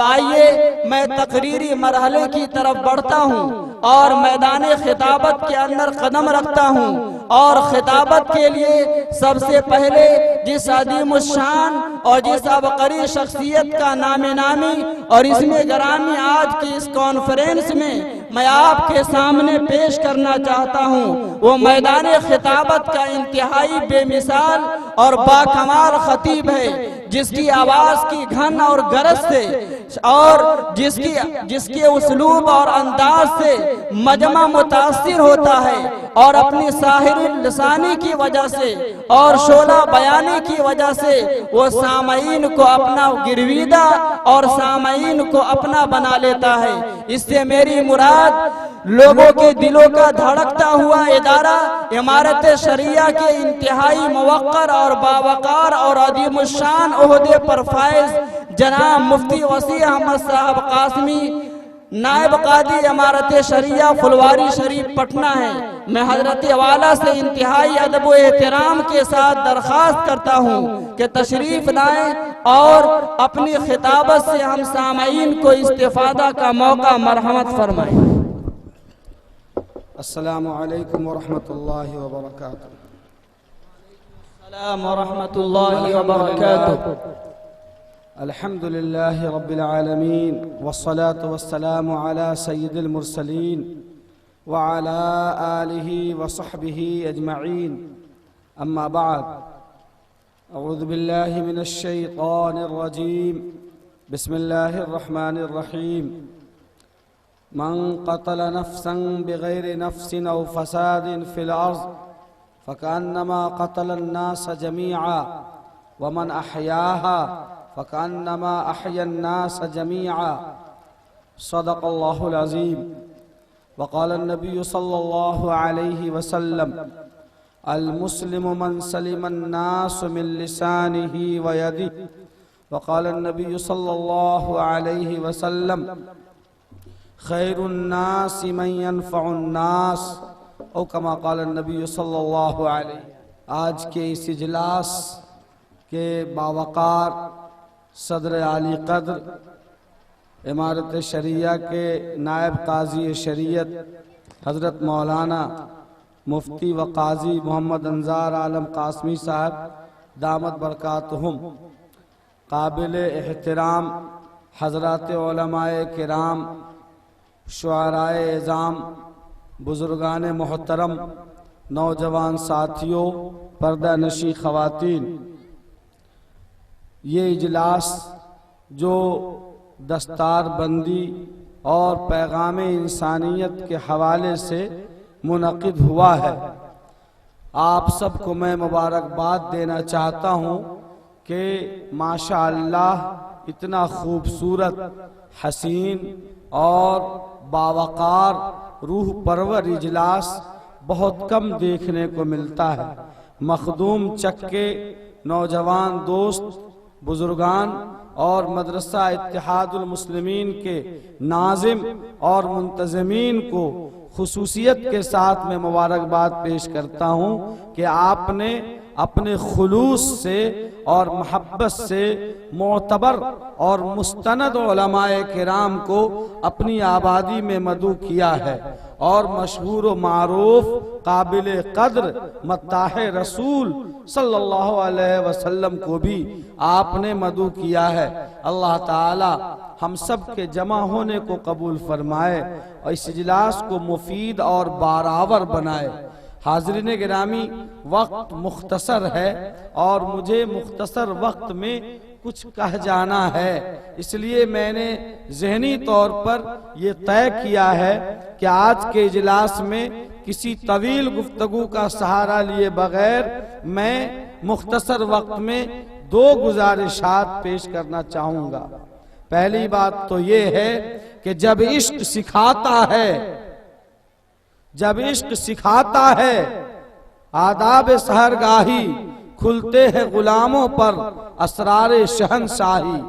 आइए मैं तकरीरी मरहले की तरफ बढ़ता हूँ और मैदान खिताबत के अंदर कदम रखता हूँ। और खिताबत के लिए सबसे पहले जिस अदीम शान और जिस अबकरी शख्सियत का नामे नामी और इसमें गरामी आज की इस कॉन्फ्रेंस में मैं आपके सामने पेश करना चाहता हूँ, वो मैदान खिताबत का इंतहाई बेमिसाल और बाकमाल खतीब है, जिसकी आवाज़ की घन और गरज से और जिसके उसलूब और अंदाज से मजमा मुतासिर होता है और अपनी साहिर लसानी की वजह से और शोला बयानी की वजह से वो सामईन को अपना गिरवीदा और सामईन को अपना बना लेता है। इससे मेरी मुराद लोगों के दिलों का धड़कता हुआ इदारा इमारत शरिया के इंतहाई मुवक्कर और बावकार और अदीम शान ओहदे पर फायज जनाब मुफ्ती वसी अहमद साहब कासमी नायब कादी इमारत शरिया फुलवारी शरीफ पटना है। मैं हजरत वाला से इंतहाई अदब व एहतराम के साथ दरख्वास्त करता हूँ कि तशरीफ लाएं और अपनी खिताबत से हम सामईन को इस्तिफादा का मौका मरहमत फरमाएं। अस्सलामु अलैकुम वरहमतुल्लाहि वबरकातुहू। अस्सलाम वरहमतुल्लाहि वबरकातुहू। अल्हम्दुलिल्लाहि रब्बिल आलमीन वस्सलातु वस्सलामु अला सय्यिदिल मुरसलीन व अला आलिहि व सहबिहि अजमईन। अम्मा बाद, अऊज़ु बिल्लाहि मिनश शैतानिर रजीम। बिस्मिल्लाहिर रहमानिर रहीम। मन क़तल नफ्सन बिग़ैरि नफ्सिन औ फ़सादिन फ़िल अर्ज़ फ़कअन्नमा क़तलन नास जमीआ व मन अहयाहा फ़कअन्नमा अहयन नास जमीआ। सदक़ल्लाहुल अज़ीम। व क़ाला नबी सल्लल्लाहु अलैहि वसल्लम अल मुस्लिमु मन सलिमन नासु मिन लिसानिही व यदिही। व क़ाला नबी सल्लल्लाहु अलैहि वसल्लम खैरुन नासि मन यनफ़उन नास औ कमा क़ाला नबी सल्लल्लाहु अलैहि। आज के इस इजलास के बावकार सदर आली कद्र इमारत शरिया के नायब काजी शरीयत हज़रत मौलाना मुफ्ती व काजी मोहम्मद अंजार आलम कासमी साहब दामत बरकातहुम, काबिल एहतराम हज़रात उलमाए किराम, शुआराए एज़ाम, बुजुर्गान मोहतरम, नौजवान साथियों, पर्दा नशी ख़वातीन, ये इजलास जो दस्तार बंदी और पैगाम इंसानियत के हवाले से मुनक़िद हुआ है, आप सबको मैं मुबारकबाद देना चाहता हूँ कि माशा अल्लाह इतना खूबसूरत, हसीन और बावकार रूह परवर इजलास बहुत कम देखने को मिलता है। मखदूम चक्के, नौजवान दोस्त, बुजुर्गान और मदरसा इत्तिहादुल मुस्लिमीन के नाजिम और मुंतज़मीन को खुसूसियत के साथ मैं मुबारकबाद पेश करता हूँ कि आपने अपने खुलूस से और मोहब्बत से मोतबर और मुस्तनद उलमाए किराम को अपनी आबादी में मदू किया है और मशहूर व मारूफ काबिल कद्र मत्ताह रसूल सल्लल्लाहु अलैहि वसल्लम को भी आपने मदू किया है। अल्लाह ताला हम सब के जमा होने को कबूल फरमाए और इस इजलास को मुफीद और बारावर बनाए। हाज़रीन गिरामी, वक्त मुख्तसर है और मुझे मुख्तसर वक्त में कुछ कह जाना है, इसलिए मैंने ज़हनी तौर पर यह तय किया है कि आज के इजलास में किसी तवील गुफ्तगू का सहारा लिए बगैर मैं मुख्तसर वक्त में दो गुजारिशात पेश करना चाहूँगा। पहली बात तो ये है कि जब इश्क सिखाता है आदाब सहरगाही, खुलते हैं गुलामों पर असरारे शहनशाही।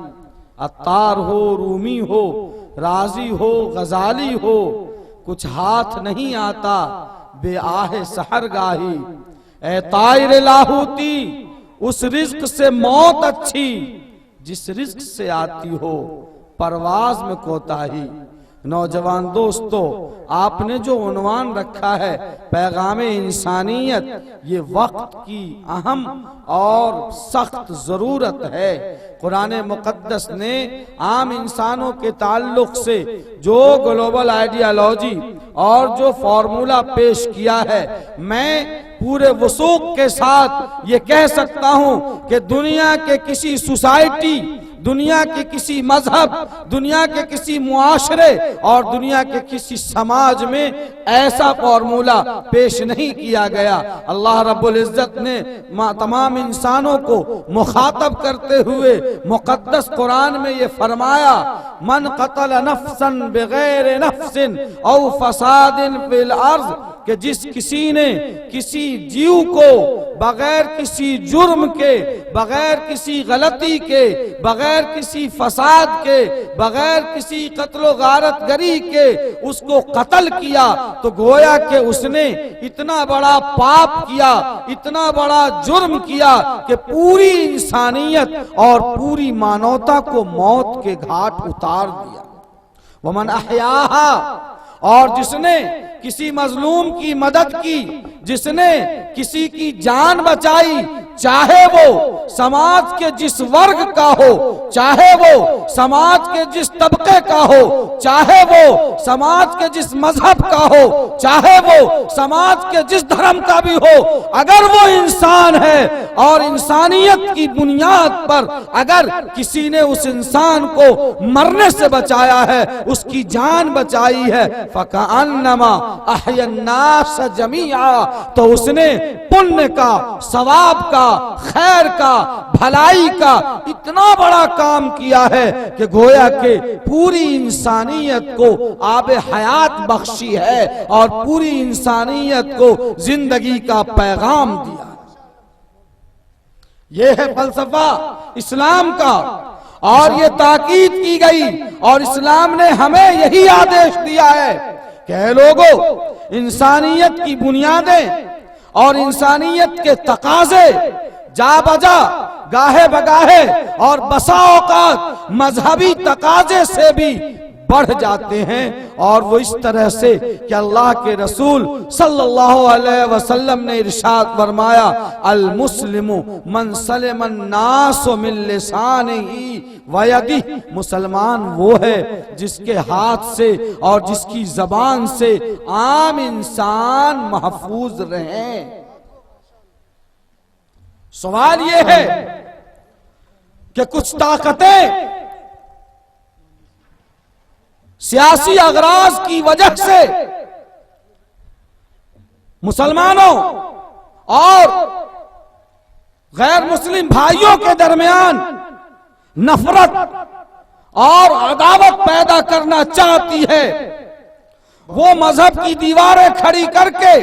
अत्तार हो, रूमी हो, राजी हो, गजाली हो, कुछ हाथ नहीं आता बेआहे सहरगाही। ए तायर लाहूती, उस रिज्क से मौत अच्छी जिस रिज्क से आती हो परवाज में कोताही। नौजवान दोस्तों, आपने जो उन्वान रखा है पैगामे इंसानियत, ये वक्त की अहम और सख्त जरूरत है। कुरान मुकद्दस ने आम इंसानों के ताल्लुक से जो ग्लोबल आइडियोलॉजी और जो फॉर्मूला पेश किया है, मैं पूरे वसूख के साथ ये कह सकता हूं कि दुनिया के किसी सोसाइटी, दुनिया के किसी मजहब, दुनिया के किसी मुआशरे और दुनिया के किसी समाज में ऐसा फॉर्मूला पेश नहीं किया गया। अल्लाह रब्बुल इज्जत ने तमाम इंसानों को मुखातब करते हुए मुकद्दस कुरान में ये फरमाया, मन कतल नफ्सन बगैर नफ्सिन औ फसादिन फिल अर्ज, कि जिस किसी ने किसी जीव को बगैर किसी जुर्म के, बगैर किसी गलती के, बगैर किसी फसाद के, बगैर किसी कत्लो गारतगरी के उसको कत्ल किया, तो गोया कि उसने इतना बड़ा पाप किया, इतना बड़ा जुर्म किया कि पूरी इंसानियत और पूरी मानवता को मौत के घाट उतार दिया। वमन अहयाहा, और जिसने किसी मजलूम की मदद की, जिसने किसी की जान बचाई, चाहे वो समाज के जिस वर्ग का हो, चाहे वो समाज के जिस तबके का हो, चाहे वो समाज के जिस मजहब का हो, चाहे वो समाज के जिस धर्म का भी हो, अगर वो इंसान है और इंसानियत की बुनियाद पर अगर किसी ने उस इंसान को मरने से बचाया है, उसकी जान बचाई है, फकअन्नमा अहयन्नास जमीआ, तो उसने पुण्य का, सवाब का, खैर का, भलाई का इतना बड़ा काम किया है कि गोया के पूरी इंसानियत को आब हयात बख्शी है और पूरी इंसानियत को जिंदगी का पैगाम दिया। यह है फलसफा इस्लाम का, और ये ताकीद की गई और इस्लाम ने हमें यही आदेश दिया है कि लोगों, इंसानियत की बुनियादें और इंसानियत के तकाजे जा बजा, गाहे बगाहे और बसा औकात मजहबी तकाजे से भी बढ़ जाते हैं। और वो इस तरह से कि अल्लाह के रसूल सल्लल्लाहु अलैहि वसल्लम ने इरशाद फरमाया, अल मुस्लिमु मन सलिमन नासु मिन लिसानिही व यदिही, मुसलमान वो है जिसके हाथ से और जिसकी जबान से आम इंसान महफूज रहे। सवाल ये है कि कुछ ताकतें सियासी अगराज की वजह से मुसलमानों और गैर मुस्लिम भाइयों के दरमियान नफरत और अदावत पैदा करना चाहती है। वो मजहब की दीवारें खड़ी करके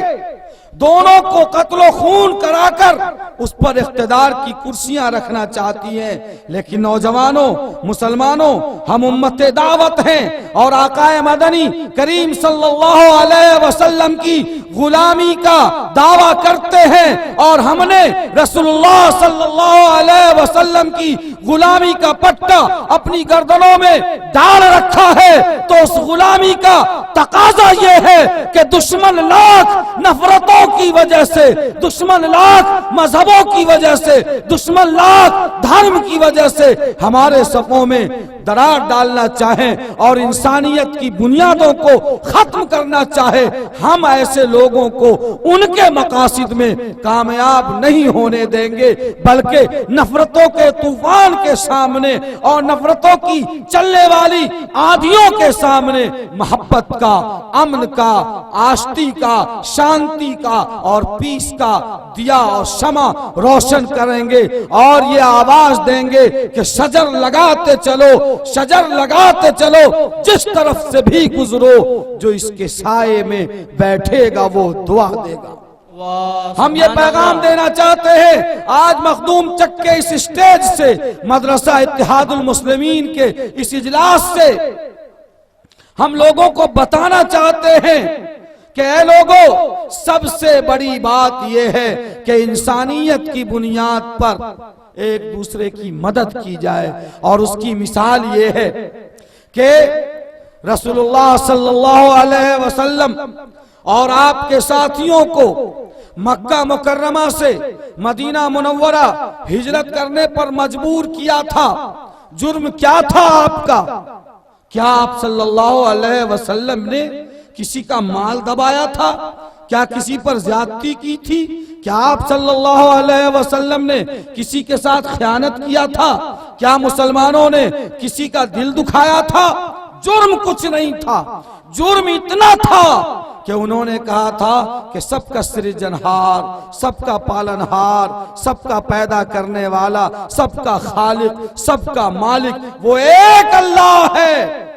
दोनों को कत्लो खून कराकर उस पर इख्तिदार की कुर्सियां रखना चाहती है। लेकिन नौजवानों, मुसलमानों, हम उम्मत दावत हैं और आकाए मदनी करीम सल्लल्लाहु अलैहि वसल्लम की गुलामी का दावा करते हैं और हमने रसूलुल्लाह सल्लल्लाहु अलैहि वसल्लम की गुलामी का पट्टा अपनी गर्दनों में डाल रखा है। तो उस गुलामी का तकाजा ये है कि दुश्मन लाख नफरतों की वजह से, दुश्मन लाख मजहबों की वजह से, दुश्मन लाख धर्म की वजह से हमारे सफों में दरार डालना चाहें और इंसानियत की बुनियादों को खत्म करना चाहे, हम ऐसे लोगों को उनके मकासिद में कामयाब नहीं होने देंगे, बल्कि नफरतों के तूफान के सामने और नफरतों की चलने वाली आंधियों के सामने मोहब्बत का, अमन का, आष्टी का, शांति का और पीस का दिया और शमा रोशन करेंगे और ये आवाज देंगे कि शजर लगाते चलो, शजर लगाते चलो, जिस तरफ से भी गुजरो, जो इसके साये में बैठेगा वो दुआ देगा। हम ये पैगाम देना चाहते हैं आज मखदूम चक के इस स्टेज से, मदरसा इत्तेहादुल मुस्लिमीन के इस इजलास से हम लोगों को बताना चाहते हैं कि ऐ लोगों, सबसे बड़ी बात यह है कि इंसानियत की बुनियाद पर एक दूसरे की मदद की जाए। और उसकी मिसाल ये है कि रसूलुल्लाह सल्लल्लाहु अलैहि वसल्लम और आपके साथियों को मक्का मुकर्रमा से मदीना मुनव्वरा हिजरत करने पर मजबूर किया था। जुर्म क्या था आपका? क्या आप सल्लल्लाहु अलैहि वसल्लम ने किसी का माल दबाया था? क्या किसी पर ज्यादती की थी? क्या आप सल्लल्लाहु अलैहि वसल्लम ने किसी के साथ खयानत किया था? क्या मुसलमानों ने किसी का दिल दुखाया था? जुर्म कुछ नहीं था। जुर्म इतना था कि उन्होंने कहा था कि सबका सृजनहार, सबका पालनहार, सबका पैदा करने वाला, सबका खालिक, सबका मालिक वो एक अल्लाह है,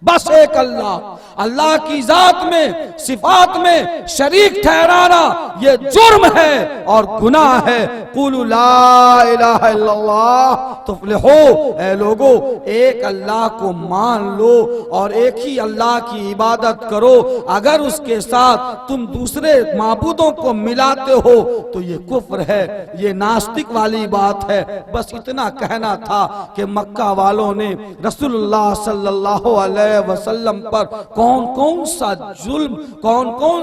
बस एक अल्लाह। अल्लाह की जात में, सिफात में शरीक ठहराना ये जुर्म है और गुनाह है। कुलू ला इलाहा इल्लल्लाह तुफ्लिहू, ऐ लोगो एक अल्लाह को मान लो और एक ही अल्लाह की इबादत करो। अगर उसके साथ तुम दूसरे माबूदों को मिलाते हो तो ये कुफ्र है, ये नास्तिक वाली बात है। बस इतना कहना था कि मक्का वालों ने रसूलुल्लाह सल्लल्लाहु अलैहि वसल्लम पर कौन कौन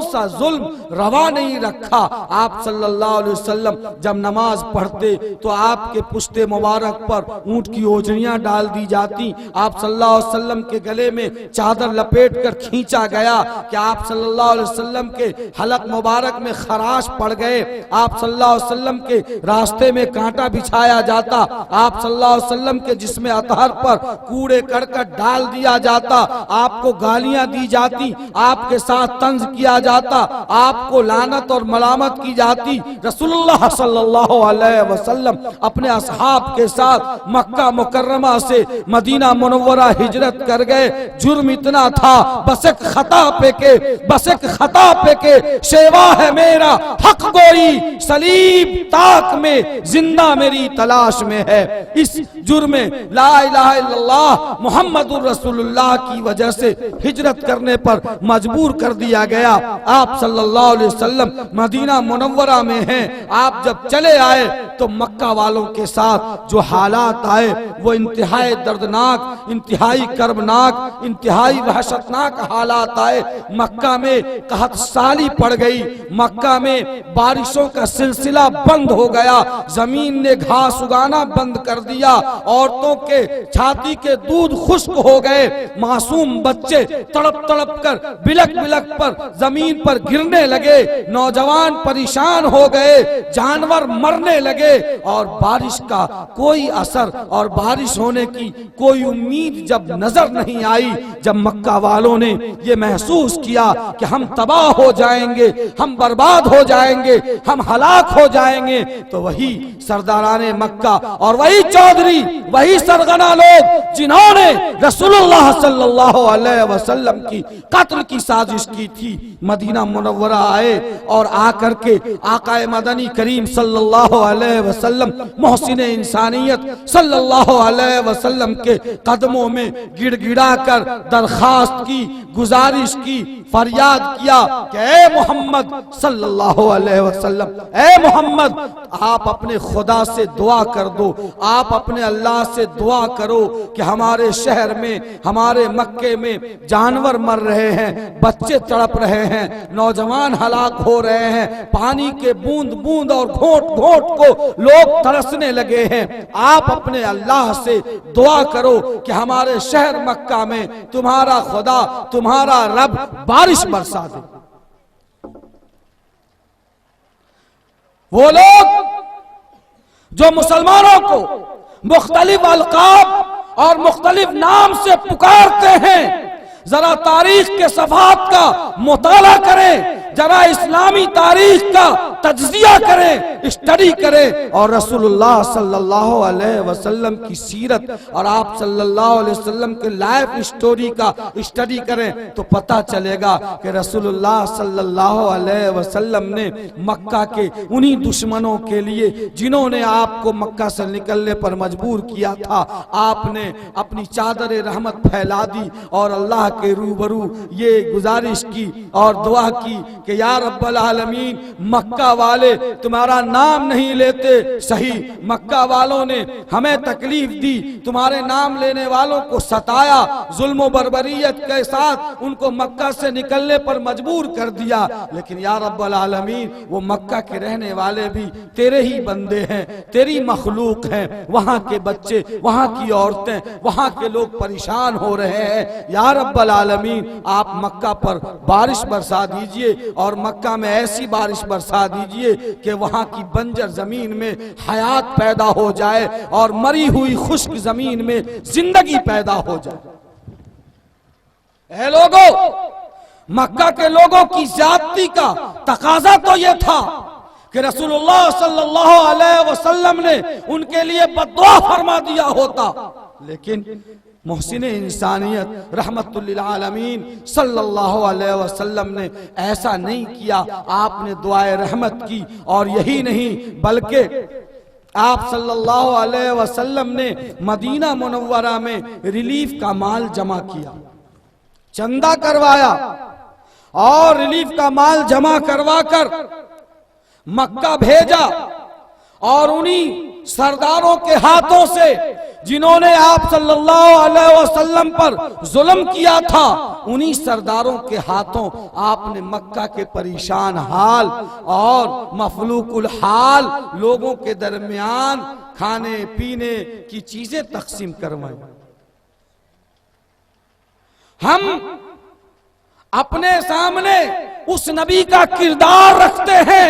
सा जुल्म रवा नहीं रखा। आप सल्लल्लाहु अलैहि वसल्लम जब नमाज पढ़ते तो आपके पुश्ते मुबारक पर ऊंट की ओजड़ियां डाल दी जाती। आप सल्लल्लाहु अलैहि वसल्लम के गले में चादर लपेट कर खींचा गया कि आप सल्लल्लाहु अलैहि वसल्लम के हलक मुबारक में खराश पड़ गए। आप सल्लल्लाहु अलैहि वसल्लम के रास्ते में कांटा बिछाया जाता। आप सल्लल्लाहु अलैहि वसल्लम के जिस्म अतहर पर कूड़े करकट डाल दिया जाता। आपको गालियां दी जाती, आपके साथ तंज किया जाता, आपको लानत और मलामत की जाती। रसूलुल्लाह सल्लल्लाहु अलैहि वसल्लम अपने असहाब के साथ मक्का मुकर्रमा से मदीना मुनव्वरा हिजरत कर गए। जुर्म इतना था, बस एक खता पे के शेवा है मेरा हक गोई, सलीब ताक में जिंदा मेरी तलाश में है। इस जुर्म में ला इलाहा इल्लल्लाह मुहम्मदुर रसूलुल्लाह की वजह से हिजरत करने पर मजबूर कर दिया गया। आप सल्लल्लाहु अलैहि वसल्लम मदीना मुनव्वरा में हैं। आप जब चले आए तो मक्का वालों के साथ जो हालात आए वो इंतहाई दर्दनाक, इंतहाई कर्बनाक, इंतहाई वहशतनाक हालात आए। मक्का में कहत साली पड़ गई, मक्का में बारिशों का सिलसिला बंद हो गया, जमीन ने घास उगाना बंद कर दिया, औरतों के छाती के दूध खुश्क हो गए, मासूम बच्चे तड़प तड़प कर बिलक बिलक पर जमीन पर गिरने लगे, नौजवान परेशान हो गए, जानवर मरने लगे और बारिश का कोई असर और बारिश होने की कोई उम्मीद जब नजर नहीं आई, जब मक्का वालों ने ये महसूस किया कि हम तबाह हो जाएंगे, हम बर्बाद हो जाएंगे, हम हलाक हो जाएंगे, तो वही सरदाराने मक्का और वही चौधरी, वही सरगना लोग जिन्होंने रसूलुल्लाह सल्लल्लाहु अलैहि वसल्लम की कत्ल की साजिश की थी, मदीना मुनव्वरा आए और आकर के आकाए मदनी करीम सल्लल्लाहु अलैहि वसल्लम मोहसिन इंसानियत सल्लल्लाहु अलैहि वसल्लम के कदमों में गिड़गिड़ा कर दरखास्त की, गुजारिश की, फरियाद किया कि ए मोहम्मद सल्लल्लाहु अलैहि वसल्लम, ए मोहम्मद आप अपने खुदा से दुआ कर दो, आप अपने अल्लाह से दुआ करो कि हमारे शहर में, हमारे मक्के में जानवर मर रहे हैं, बच्चे तड़प रहे हैं, नौजवान हलाक हो रहे हैं, पानी के बूंद बूंद और घोंट घोंट को लोग तरसने लगे हैं। आप अपने अल्लाह से दुआ करो कि हमारे शहर मक्का में तुम्हारा खुदा, तुम्हारा रब बारिश बरसा दे। वो लोग जो मुसलमानों को मुख्तलिफ अलकाब और मुख्तलिफ नाम से पुकारते हैं, जरा तारीख के सफात का मुताला करें, जरा इस्लामी तारीख का तज्जिया करें, स्टडी करें और रसूलुल्लाह सल्लल्लाहु अलैहि वसल्लम की सीरत और आप सल्लल्लाहु अलैहि वसल्लम के लाइफ स्टोरी का स्टडी करें तो पता चलेगा कि रसूलुल्लाह सल्लल्लाहु अलैहि वसल्लम ने मक्का के उन्हीं दुश्मनों के लिए जिन्होंने आपको मक्का से निकलने पर मजबूर किया था, आपने अपनी चादर रहमत फैला दी और अल्लाह के रूबरू ये गुजारिश की और दुआ की कि या रब्बल आलमीन मक्का मक्का वाले तुम्हारा नाम नहीं लेते। सही, मक्का वालों ने हमें तकलीफ दी, तुम्हारे नाम लेने वालों को सताया, जुल्म बर्बरियत के साथ उनको मक्का से निकलने पर मजबूर कर दिया। लेकिन या रब्बल आलमीन, वो मक्का के रहने वाले भी तेरे ही बंदे हैं, तेरी मखलूक हैं। वहां के बच्चे, वहां की औरतें, वहां के लोग परेशान हो रहे हैं। या रब्बल आलमीन, आप मक्का पर बारिश बरसा दीजिए और मक्का में ऐसी बारिश बरसा दीजिए कि वहां की बंजर जमीन में हयात पैदा हो जाए और मरी हुई खुश्क जमीन में जिंदगी पैदा हो जाए। ऐ लोगों, मक्का के लोगों की ज्यादती का तकाजा तो यह था कि रसूलुल्लाह सल्लल्लाहु अलैहि वसल्लम ने उनके लिए बद्दुआ फरमा दिया होता। लेकिन मोहसिन इंसानियत रहमतुल लिल आलमीन सल्लल्लाहु अलैहि वसल्लम ने ऐसा नहीं किया। आपने दुआए रहमत की, और यही नहीं बल्कि आप सल्लल्लाहु अलैहि वसल्लम ने मदीना मुनव्वरा में रिलीफ का माल जमा किया, चंदा करवाया और रिलीफ का माल जमा करवा कर मक्का भेजा। और उन्हीं सरदारों के हाथों से जिन्होंने आप सल्लल्लाहु अलैहि वसल्लम पर जुल्म किया था, उन्हीं सरदारों के हाथों आपने मक्का के परेशान हाल और मफलूकुल हाल लोगों के दरमियान खाने पीने की चीजें तकसीम करवाई। हम अपने सामने उस नबी का किरदार रखते हैं,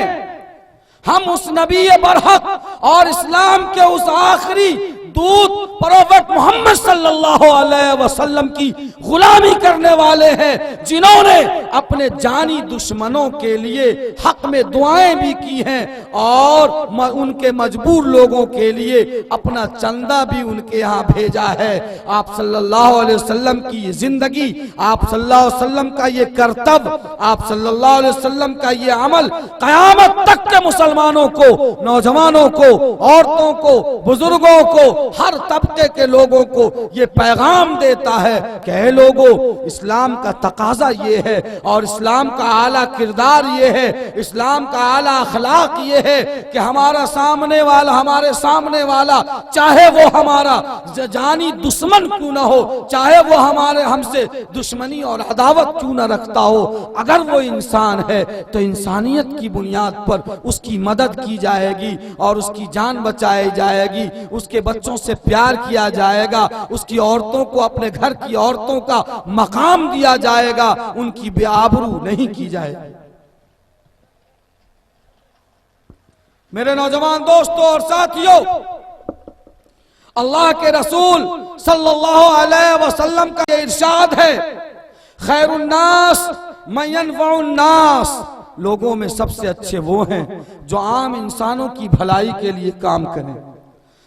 हम उस नबी बरहक और इस्लाम के उस आखिरी दूत प्रोफेट मोहम्मद सल्लल्लाहु अलैहि वसल्लम की गुलामी करने वाले हैं, जिन्होंने अपने जानी दुश्मनों के लिए हक में दुआएं भी की हैं और उनके मजबूर लोगों के लिए अपना चंदा भी उनके यहाँ भेजा है। आप सल्लल्लाहु अलैहि वसल्लम की ये जिंदगी, आप सल्लल्लाहु अलैहि वसल्लम का ये कर्तव्य, आप सल्लल्लाहु अलैहि वसल्लम का ये अमल कयामत तक के मुसलमानों को, नौजवानों को, औरतों को, बुजुर्गों को, हर तबके के लोगों को ये पैगाम देता है कि हे लोगों, इस्लाम का तकाजा ये है और इस्लाम का आला किरदार ये है, इस्लाम का आला अखलाक ये है कि हमारे सामने वाला चाहे वो हमारा जानी दुश्मन क्यों ना हो, चाहे वो हमारे हमसे दुश्मनी और अदावत क्यों ना रखता हो, अगर वो इंसान है तो इंसानियत की बुनियाद पर उसकी मदद की जाएगी और उसकी जान बचाई जाएगी, उसके बच्चों से प्यार किया जाएगा, उसकी औरतों को अपने घर की औरतों का मकाम दिया जाएगा, उनकी बेआबरू नहीं की जाएगी। मेरे नौजवान दोस्तों और साथियों, अल्लाह के रसूल सल्लल्लाहु अलैहि वसल्लम का इरशाद है, खैरुन्नास मन यनफउन्नास, लोगों में सबसे अच्छे वो हैं जो आम इंसानों की भलाई के लिए काम करें।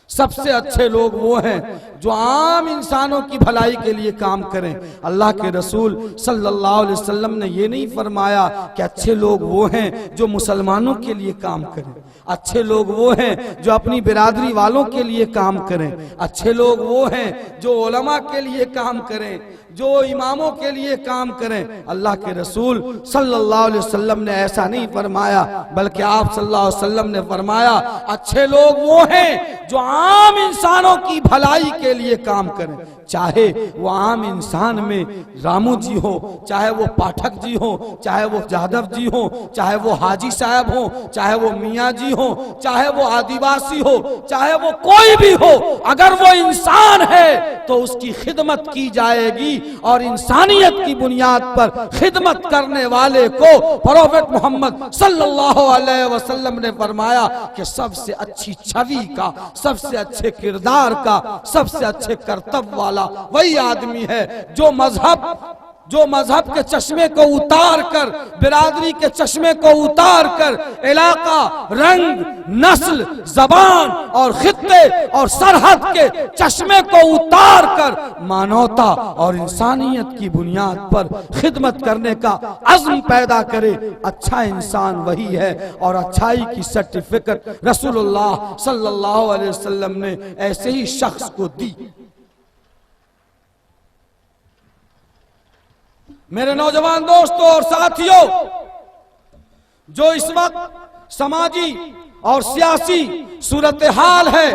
सबसे अच्छे लोग वो हैं जो आम इंसानों की भलाई के लिए काम करें। अल्लाह के रसूल सल्लल्लाहु अलैहि वसल्लम ने ये नहीं फरमाया कि अच्छे लोग वो हैं जो मुसलमानों के लिए काम करें, अच्छे लोग वो हैं जो अपनी बिरादरी वालों के लिए काम करें, अच्छे लोग वो हैं जो उलमा के लिए काम करें, जो इमामों के लिए काम करें। अल्लाह के रसूल सल्लल्लाहु अलैहि वसल्लम ने ऐसा नहीं फरमाया, बल्कि आप सल्लल्लाहु अलैहि वसल्लम ने फरमाया अच्छे लोग वो हैं जो आम इंसानों की भलाई के लिए काम करें, चाहे वो आम इंसान में रामू जी हो, चाहे वो पाठक जी हो, चाहे वो जादव जी हो, चाहे वो हाजी साहब हो, चाहे वो मियाँ जी हो, चाहे वो आदिवासी हो, चाहे वो कोई भी हो, अगर वो इंसान है तो उसकी खिदमत की जाएगी। और इंसानियत की बुनियाद पर खिदमत करने वाले को प्रोफेट मोहम्मद सल्लल्लाहु अलैहि वसल्लम ने फरमाया कि सबसे अच्छी छवि का, सबसे अच्छे किरदार का, सबसे अच्छे कर्तव्य वाला वही आदमी है जो मजहब के चश्मे को उतार कर, बिरादरी के चश्मे को उतार कर, इलाका, रंग, नस्ल, जबान और खित्ते और सरहद के चश्मे को उतार कर मानवता और इंसानियत की बुनियाद पर खिदमत करने का अज़्म पैदा करे। अच्छा इंसान वही है और अच्छाई की सर्टिफिकेट रसूलुल्लाह सल्लल्लाहु अलैहि वसल्लम ने ऐसे ही शख्स को दी। मेरे नौजवान दोस्तों और साथियों, जो इस वक्त समाजी और सियासी सूरत हाल है,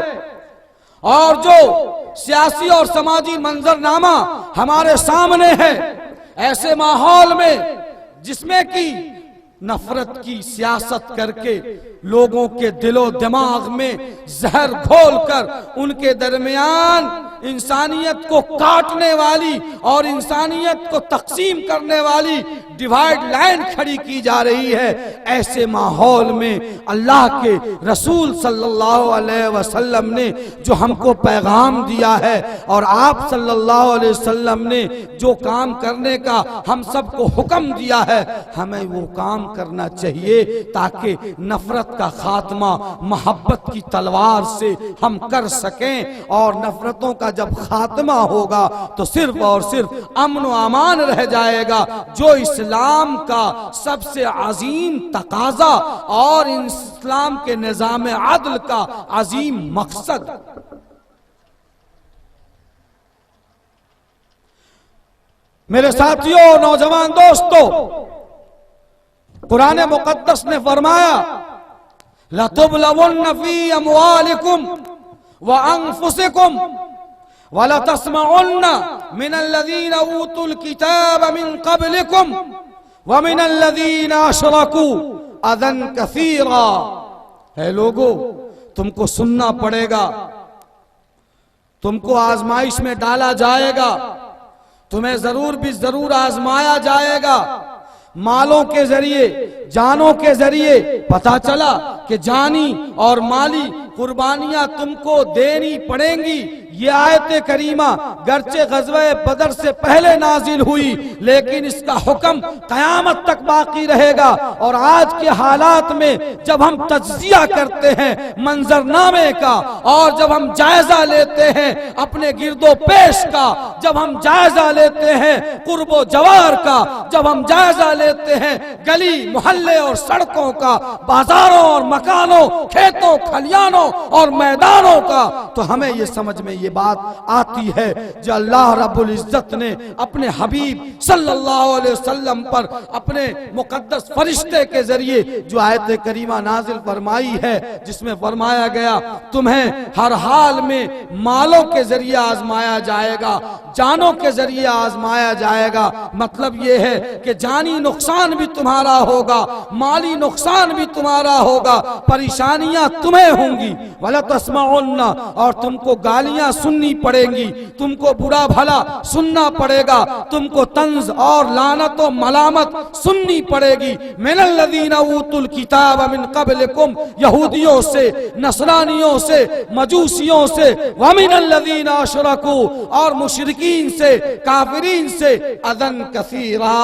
और जो सियासी और समाजी मंजरनामा हमारे सामने है, ऐसे माहौल में जिसमें कि नफरत की सियासत करके लोगों के दिलो दिमाग में जहर घोलकर उनके दरमियान इंसानियत को काटने वाली और इंसानियत को तकसीम करने वाली डिवाइड लाइन खड़ी की जा रही है, ऐसे माहौल में अल्लाह के रसूल सल्लल्लाहु अलैहि वसल्लम ने जो हमको पैगाम दिया है और आप सल्लल्लाहु अलैहि वसल्लम ने जो काम करने का हम सबको हुक्म दिया है, हमें वो काम करना चाहिए ताकि नफरत का खात्मा मोहब्बत की तलवार से हम कर सकें, और नफरतों का जब खात्मा होगा तो सिर्फ और सिर्फ अमन व अमान रह जाएगा, जो इस्लाम का सबसे अजीम तकाजा और इस्लाम के निजाम अदल का अजीम मकसद। मेरे साथियों, नौजवान दोस्तों, कुरान मुकद्दस ने फरमाया लतुबलवुन्न फी अमवालिकुम व अनफुसिकुम व लतस्मउन्न मिनल्लज़ीना ऊतुल किताब मिन क़ब्लिकुम व मिनल्लज़ीना अशरकू अज़न कसीरा। है लोगों, तुमको सुनना पड़ेगा, तुमको आजमाइश में डाला जाएगा, तुम्हें जरूर भी जरूर आजमाया जाएगा। मालों के जरिए, जानों के जरिए पता चला कि जानी और माली कुर्बानियां तुमको देनी पड़ेंगी। ये आयत करीमा गर्चे ग़ज़वे बदर से पहले नाजिल हुई, लेकिन इसका हुक्म क़यामत तक बाकी रहेगा। और आज के हालात में जब हम तज्ज़िया करते हैं मंजरनामे का, और जब हम जायजा लेते हैं अपने गिरदो पेश का, जब हम जायजा लेते हैं कुर्बो जवार का, जब हम जायजा लेते हैं गली मोहल्ले और सड़कों का, बाजारों और मकानों, खेतों खलियानों और मैदानों का, तो हमें ये समझ में ये बात आती है जो अल्लाह रब्बुल इज्जत ने अपने हबीब सल्लल्लाहु अलैहि वसल्लम पर अपने मुकद्दस फरिश्ते के जरिए जो आयत करीमा नाजिल फरमाई है, जिसमें फरमाया गया तुम्हें हर हाल में मालों के जरिए आजमाया जाएगा, जानों के जरिए आजमाया जाएगा। मतलब ये है कि जानी नुकसान भी तुम्हारा होगा, माली नुकसान भी तुम्हारा होगा, परेशानियां तुम्हें होंगी। वला तस्माउन्ना, और तुमको गालियां सुननी पड़ेंगी, तुमको बुरा भला सुनना पड़ेगा, तुमको तंज और लानत और मलामत सुननी पड़ेगी। मिनल्लज़ीना ऊतुल किताब मिन क़ब्लिकुम, यहूदियों से, नसरानियों से, मजूसियों से, व मिनल्लज़ीना अशरकू, और मुशरिकीन से, काफिरीन से, अज़न कसीरा,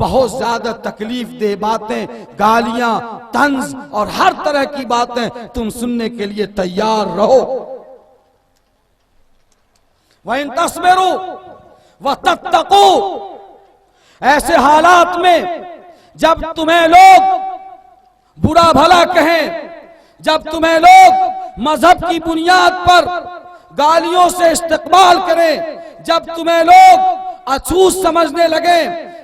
बहुत ज्यादा तकलीफ दे बातें, गालियां, तंज और हर तरह की बातें तुम सुनने के लिए तैयार रहो। वइन तस्बिरू व तत्तकू, ऐसे हालात में जब तुम्हें लोग बुरा भला कहें, जब तुम्हें लोग मजहब की बुनियाद पर गालियों से इस्तेमाल करें, जब तुम्हें लोग अछूत समझने लगे,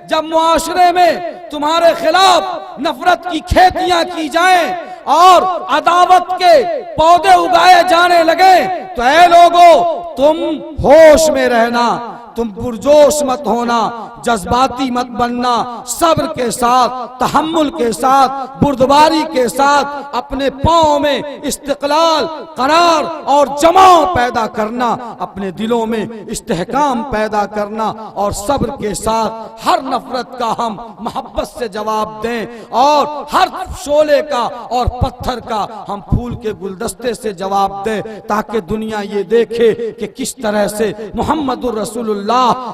जब मुआशरे में तुम्हारे खिलाफ नफरत की खेतियां की जाएं और अदावत के पौधे उगाए जाने लगे, तो ऐ लोगों, तुम होश में रहना, तुम पुरजोश मत होना, जज्बाती मत बनना, सब्र के साथ, तहम्मुल के साथ, बुर्दबारी के साथ अपने पांव में इस्तिक़लाल, करार और जमाव पैदा करना, अपने दिलों में इस्तेहकाम पैदा करना, और सब्र के साथ हर नफरत का हम मोहब्बत से जवाब दें, और हर शोले का और पत्थर का हम फूल के गुलदस्ते से जवाब दें, ताकि दुनिया ये देखे कि किस तरह से मुहम्मदुर रसूलुल्लाह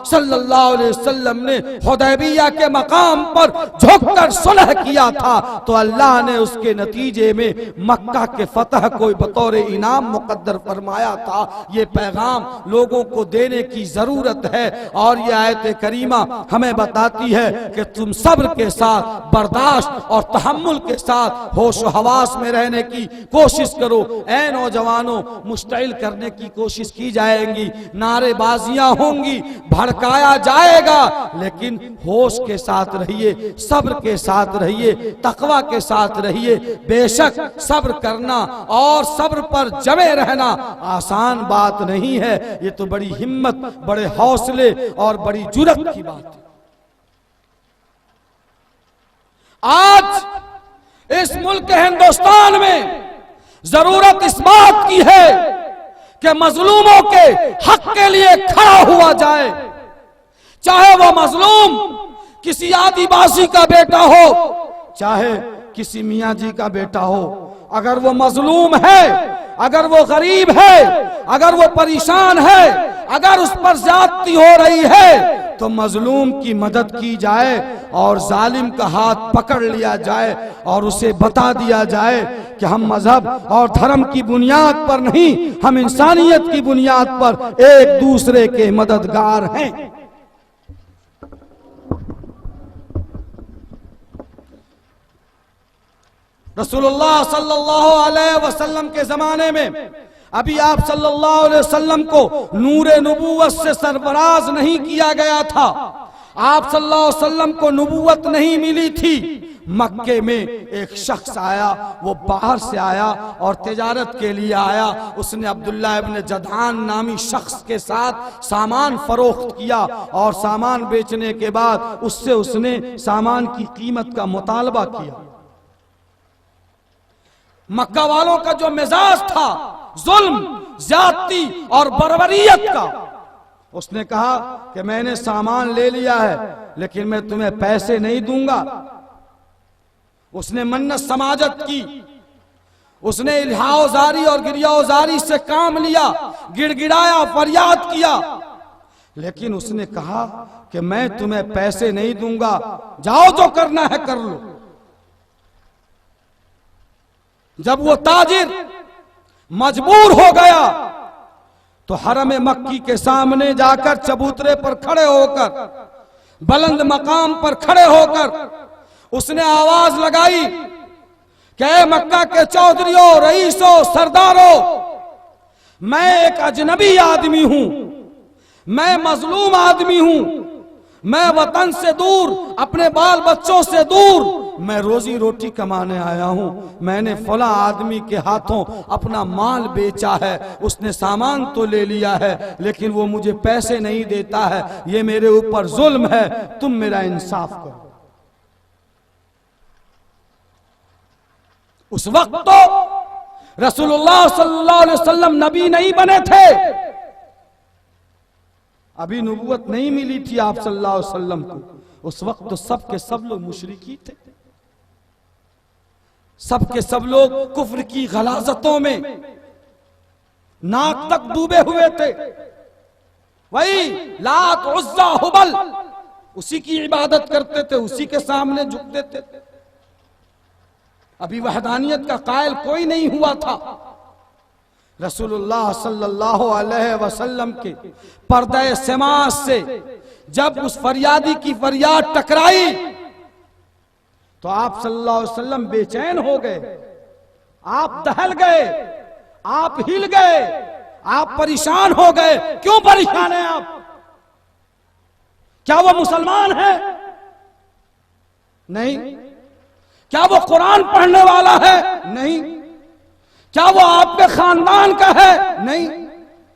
सल्लल्लाहु अलैहि वसल्लम ने हुदैबिया के मकाम पर झुककर सुलह किया था, तो अल्लाह ने उसके नतीजे में मक्का के फतह को बतौर इनाम मुकद्दर फरमाया था। ये पैगाम लोगों को देने की जरूरत है, और ये आयत करीमा हमें बताती है कि तुम सब्र के साथ, बर्दाश्त और तहम्मुल के साथ होश व हवास में रहने की कोशिश करो। ऐ नौजवानों, मुश्तइल करने की कोशिश की जाएगी, नारेबाजियां होंगी, भड़काया जाएगा, लेकिन होश के साथ रहिए, सब्र के साथ रहिए, तकवा के साथ रहिए। बेशक सब्र करना और सब्र पर जमे रहना आसान बात नहीं है, ये तो बड़ी हिम्मत, बड़े हौसले और बड़ी जुर्रत की बात है। आज इस मुल्क हिंदुस्तान में जरूरत इस बात की है कि मजलूमों के हक के लिए खड़ा हुआ जाए, चाहे वो मजलूम किसी आदिवासी का बेटा हो, चाहे किसी मियाँ जी का बेटा हो। अगर वो मजलूम है, अगर वो गरीब है, अगर वो परेशान है, अगर उस पर ज्यादती हो रही है, तो मजलूम की मदद की जाए और जालिम का हाथ पकड़ लिया जाए और उसे बता दिया जाए कि हम मजहब और धर्म की बुनियाद पर नहीं, हम इंसानियत की बुनियाद पर एक दूसरे के मददगार हैं। रसूलुल्लाह सल्लल्लाहु अलैहि वसल्लम के जमाने में अभी आप सल्लल्लाहु अलैहि वसल्लम को नूरे नबूवत से सरफराज नहीं किया गया था। आप सल्लल्लाहु अलैहि वसल्लम को नबूवत नहीं मिली थी। मक्के में एक शख्स आया, वो बाहर से आया और तिजारत के लिए आया। उसने अब्दुल्लाह इब्न जदआन नामी शख्स के साथ सामान फरोख्त किया और सामान बेचने के बाद उससे उसने सामान की कीमत का मुतालबा किया। मक्का वालों का जो मिजाज था जुल्म, ज्यादती और बर्बरियत का, उसने कहा कि मैंने सामान ले लिया है लेकिन मैं तुम्हें पैसे नहीं दूंगा। उसने मन्नत समाजत की, उसने इल्हाओजारी और गिरियाओजारी से काम लिया, गिड़गिड़ाया, फरियाद किया, लेकिन उसने कहा कि मैं तुम्हें पैसे नहीं दूंगा, जाओ जो करना है कर लो। जब वो ताजिर मजबूर हो गया तो हरम मक्की के सामने जाकर चबूतरे पर खड़े होकर, बुलंद मकाम पर खड़े होकर उसने आवाज लगाई कि ऐ मक्का के चौधरियों, रईसों, सरदारों, मैं एक अजनबी आदमी हूं, मैं मजलूम आदमी हूं, मैं वतन से दूर, अपने बाल बच्चों से दूर, मैं रोजी रोटी कमाने आया हूं। मैंने फला आदमी के हाथों अपना माल बेचा है, उसने सामान तो ले लिया है लेकिन वो मुझे पैसे नहीं देता है, ये मेरे ऊपर जुल्म है, तुम मेरा इंसाफ करो। उस वक्त तो रसूलुल्लाह सल्लल्लाहु अलैहि वसल्लम नबी नहीं बने थे, अभी नबूवत नहीं मिली थी आप सल्लल्लाहु अलैहि वसल्लम को। उस वक्त तो सब के सब लोग मुशरिकी थे, सब के सब लोग कुफ्र की गलाजतों में नाक तक डूबे हुए थे। वही लात, उज्जा, हुबल, उसी की इबादत करते थे, उसी के सामने झुकते थे। अभी वहदानियत का कायल कोई नहीं हुआ था। रसूलुल्लाह सल्लल्लाहु अलैहि वसल्लम के पर्दे समाज से जब उस फरियादी की फरियाद टकराई तो आप सल्लल्लाहु अलैहि वसल्लम बेचैन हो गए, आप दहल गए, आप हिल गए, आप परेशान हो गए। क्यों परेशान हैं आप? क्या वो मुसलमान है? नहीं। क्या वो कुरान पढ़ने वाला है? नहीं। क्या वो आपके खानदान का है? नहीं।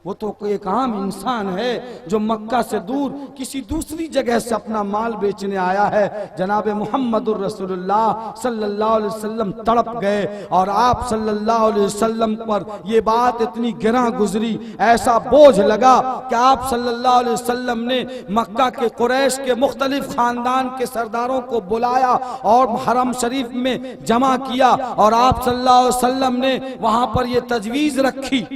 वो तो एक आम इंसान है जो मक्का से दूर किसी दूसरी जगह से अपना माल बेचने आया है। जनाब मुहम्मदुर रसूलुल्लाह सल्लल्लाहु अलैहि वसल्लम तड़प गए और आप सल्लल्लाहु अलैहि वसल्लम पर ये बात इतनी गिरा गुजरी, ऐसा बोझ लगा कि आप सल्लल्लाहु अलैहि वसल्लम ने मक्का के कुरैश के मुख्तलिफ खानदान के सरदारों को बुलाया और हरम शरीफ में जमा किया और आप सल्लल्लाहु अलैहि वसल्लम ने वहां पर ये तजवीज रखी,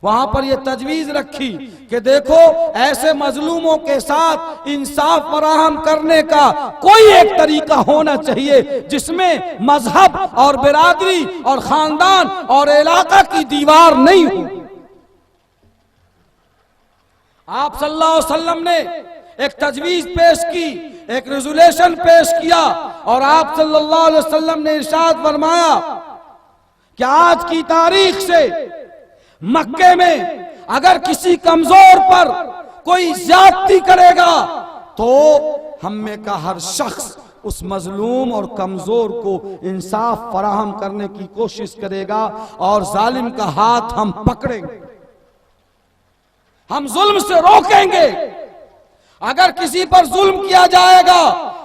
वहां पर यह तजवीज रखी कि देखो ऐसे मजलूमों के साथ इंसाफ फराहम करने का कोई एक तरीका होना चाहिए जिसमें मजहब और बिरादरी और खानदान और इलाका की दीवार नहीं हो। आप सल्लल्लाहु अलैहि वसल्लम ने एक तजवीज पेश की, एक रेजुलेशन पेश किया और आप सल्लल्लाहु अलैहि वसल्लम ने इरशाद फरमाया कि आज की तारीख से मक्के में अगर किसी कमजोर पर कोई ज्यादती करेगा तो हम में का हर शख्स उस मजलूम और कमजोर को इंसाफ फराहम करने की कोशिश करेगा और जालिम का हाथ हम पकड़ेंगे, हम जुल्म से रोकेंगे। अगर किसी पर जुल्म किया जाएगा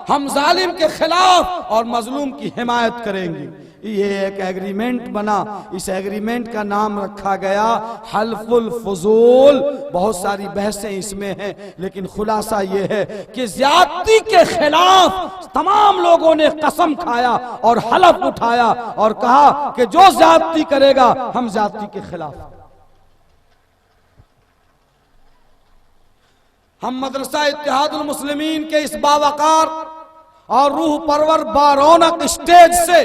हम जालिम के खिलाफ और मजलूम की हिमायत करेंगे। ये एक एग्रीमेंट बना, इस एग्रीमेंट का नाम रखा गया हल्फुल फुजूल। बहुत सारी बहसें इसमें हैं, लेकिन खुलासा ये है कि ज्यादती के खिलाफ तमाम लोगों ने कसम खाया और हलफ उठाया और कहा कि जो ज्यादती करेगा हम ज्यादती के खिलाफ। हम मदरसा इत्तेहादुल मुस्लिमीन के इस बावकार और रूह परवर बारौनक स्टेज से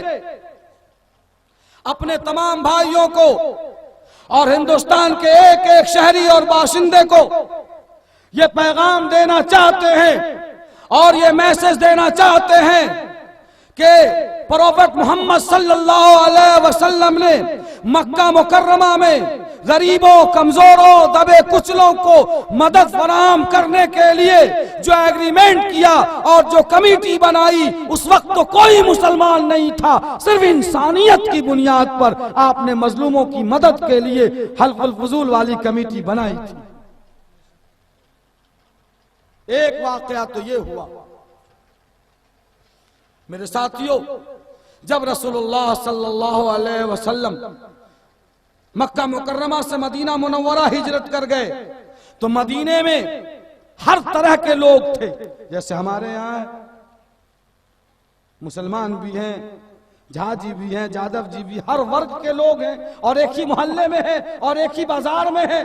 अपने तमाम भाइयों को और हिंदुस्तान के एक एक शहरी और बाशिंदे को ये पैगाम देना चाहते हैं और ये मैसेज देना चाहते हैं कि प्रोफेट मोहम्मद सल्लल्लाहु अलैहि वसल्लम ने मक्का मुकर्रमा में गरीबों, कमजोरों, दबे कुचलों को मदद फराहम करने के लिए जो एग्रीमेंट किया और जो कमेटी बनाई, उस वक्त तो कोई मुसलमान नहीं था, सिर्फ इंसानियत की बुनियाद पर आपने मजलूमों की मदद के लिए हल्फुल फुजूल वाली कमेटी बनाई थी। एक वाकया तो ये हुआ मेरे साथियों, जब रसूलुल्लाह सल्लल्लाहु अलैहि वसल्लम मक्का मुकर्रमा से मदीना मुनव्वरा हिजरत कर गए तो मदीने में हर तरह के लोग थे। जैसे हमारे यहाँ मुसलमान भी हैं, झाजी भी हैं, जादव जी भी, हर वर्ग के लोग हैं और एक ही मोहल्ले में है और एक ही बाजार में है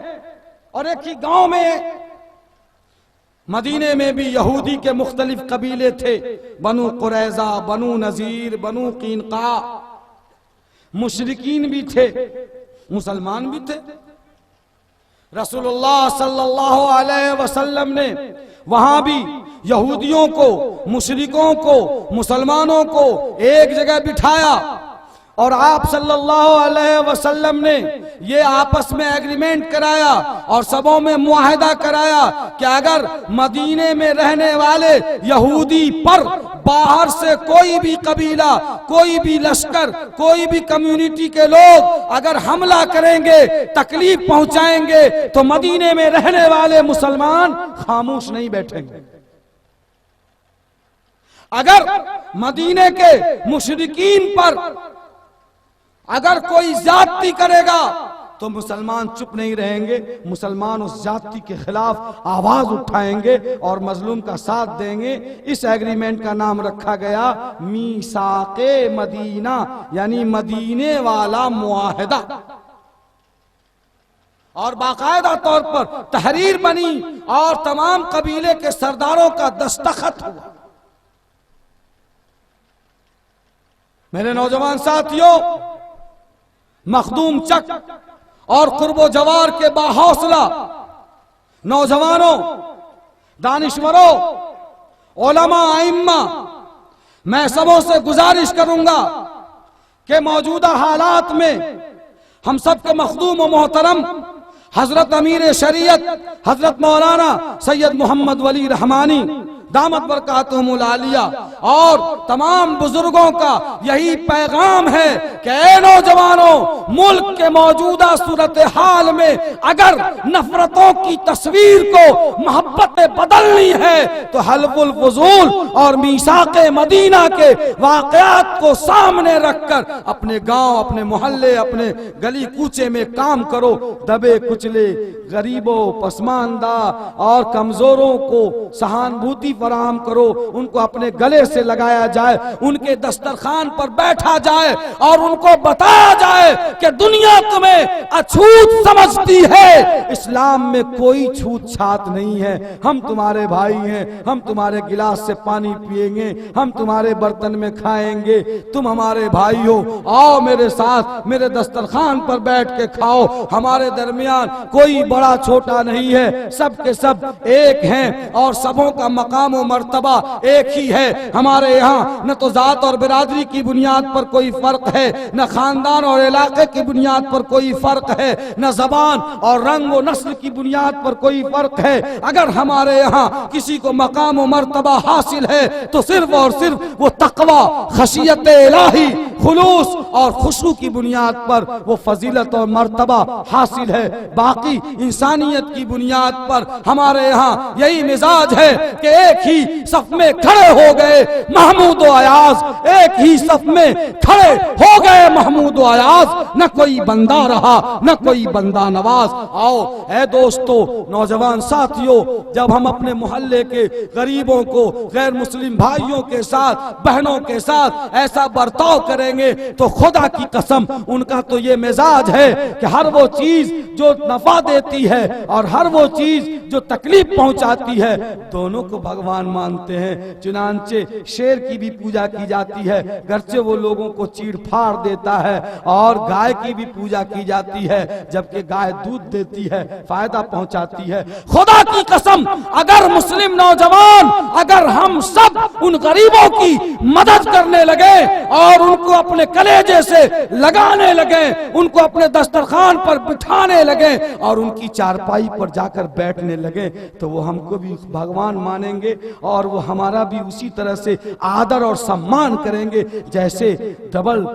और एक ही गांव में है। मदीने में भी यहूदी के मुख्तलिफ कबीले थे, बनु कुरैजा, बनु नजीर, बनु कीनका। मुशरिकीन भी थे, मुसलमान भी थे। रसूलुल्लाह सल्लल्लाहु अलैहि वसल्लम ने वहां भी यहूदियों को, मुशरिकों को, मुसलमानों को एक जगह बिठाया और आप सल्लल्लाहु अलैहि वसल्लम ने ये आपस में एग्रीमेंट कराया और सबों में मुआहदा कराया कि अगर मदीने में रहने वाले यहूदी पर बाहर से कोई भी कबीला, कोई भी लश्कर, कोई भी कम्युनिटी के लोग अगर हमला करेंगे, तकलीफ पहुंचाएंगे, तो मदीने में रहने वाले मुसलमान खामोश नहीं बैठेंगे। अगर मदीने के मुशरिकीन पर अगर कोई जाति करेगा तो मुसलमान चुप नहीं रहेंगे, मुसलमान उस जाति के खिलाफ आवाज उठाएंगे और मजलूम का साथ देंगे। इस एग्रीमेंट का नाम रखा गया मीसाके मदीना, यानी मदीने वाला मुआहदा। और बाकायदा तौर पर तहरीर बनी और तमाम कबीले के सरदारों का दस्तखत हुआ। मेरे नौजवान साथियों, मखदूम चक और कुर्बो जवार के बाहौसला नौजवानों, दानिश्वरों, उलमा, आइम्मा, मैं सबों से गुजारिश करूंगा कि मौजूदा हालात में हम सबके मखदूम व मोहतरम हजरत अमीर शरीयत हजरत मौलाना सैयद मोहम्मद वली रहमानी दामत बरकातुहुमुल आलिया और तमाम बुजुर्गों का यही पैगाम है कि ऐ नौजवानों, मुल्क के मौजूदा सूरत हाल में अगर नफरतों की तस्वीर को मोहब्बत में बदलनी है तो हल्फुल फुजूल और मीसाके मदीना के वाकयात को सामने रखकर अपने गांव, अपने मोहल्ले, अपने गली कूचे में काम करो। दबे कुचले, गरीबों, पसमानदा और कमजोरों को सहानुभूति फराहम करो, उनको अपने गले से लगाया जाए, उनके दस्तरखान पर बैठा जाए और उनको बताया जाए कि दुनिया तुम्हें अछूत समझती है, इस्लाम में कोई छूत छात नहीं है। हम तुम्हारे भाई हैं, हम तुम्हारे गिलास से पानी पिएंगे, हम तुम्हारे बर्तन में खाएंगे, तुम हमारे भाई हो, आओ मेरे साथ, मेरे दस्तरखान पर बैठ के खाओ। हमारे दरमियान कोई बड़ा छोटा नहीं है, सब के सब एक हैं और सबों का मकाम मकाम और मर्तबा एक ही है। हमारे यहाँ न तो जात और बिरादरी की बुनियाद पर कोई फर्क है, न खानदान और इलाके की बुनियाद पर कोई फर्क है, न जबान और रंग और नस्ल की बुनियाद पर कोई फर्क है। अगर हमारे यहाँ किसी को मकाम और मर्तबा हासिल है तो सिर्फ और सिर्फ वो तकवा, खशियत इलाही, खुलूस और खुशू की बुनियाद पर वो फजीलत और मर्तबा हासिल है। बाकी इंसानियत की बुनियाद पर हमारे यहाँ यही मिजाज है कि एक ही सफ में खड़े हो गए महमूद व अयाज, एक ही सफ में खड़े हो गए महमूद व अयाज, न कोई बंदा रहा न कोई बंदा नवाज। आओ ऐ दोस्तों, नौजवान साथियों, जब हम अपने मोहल्ले के गरीबों को, गैर मुस्लिम भाइयों के साथ, बहनों के साथ ऐसा बर्ताव करेंगे तो खुदा की कसम उनका तो ये मिजाज है कि हर वो चीज जो नफा देती है और हर वो चीज जो तकलीफ पहुंचाती है, दोनों को भगवान मानते हैं। चुनांचे शेर की भी पूजा की जाती है, गर्चे वो लोगों को चीड़ फाड़ देता है, और गाय की भी पूजा की जाती है, जबकि गाय दूध देती है, फायदा पहुंचाती है। खुदा की कसम, अगर मुस्लिम नौजवान, अगर हम सब उन गरीबों की मदद करने लगे और उनको अपने कलेजे से लगाने लगे, उनको अपने दस्तरखान पर बिठाने लगे और उनकी चारपाई पर जाकर बैठने लगे, तो वो हमको भी भगवान मानेंगे और वो हमारा भी उसी तरह से आदर और सम्मान करेंगे जैसे डबल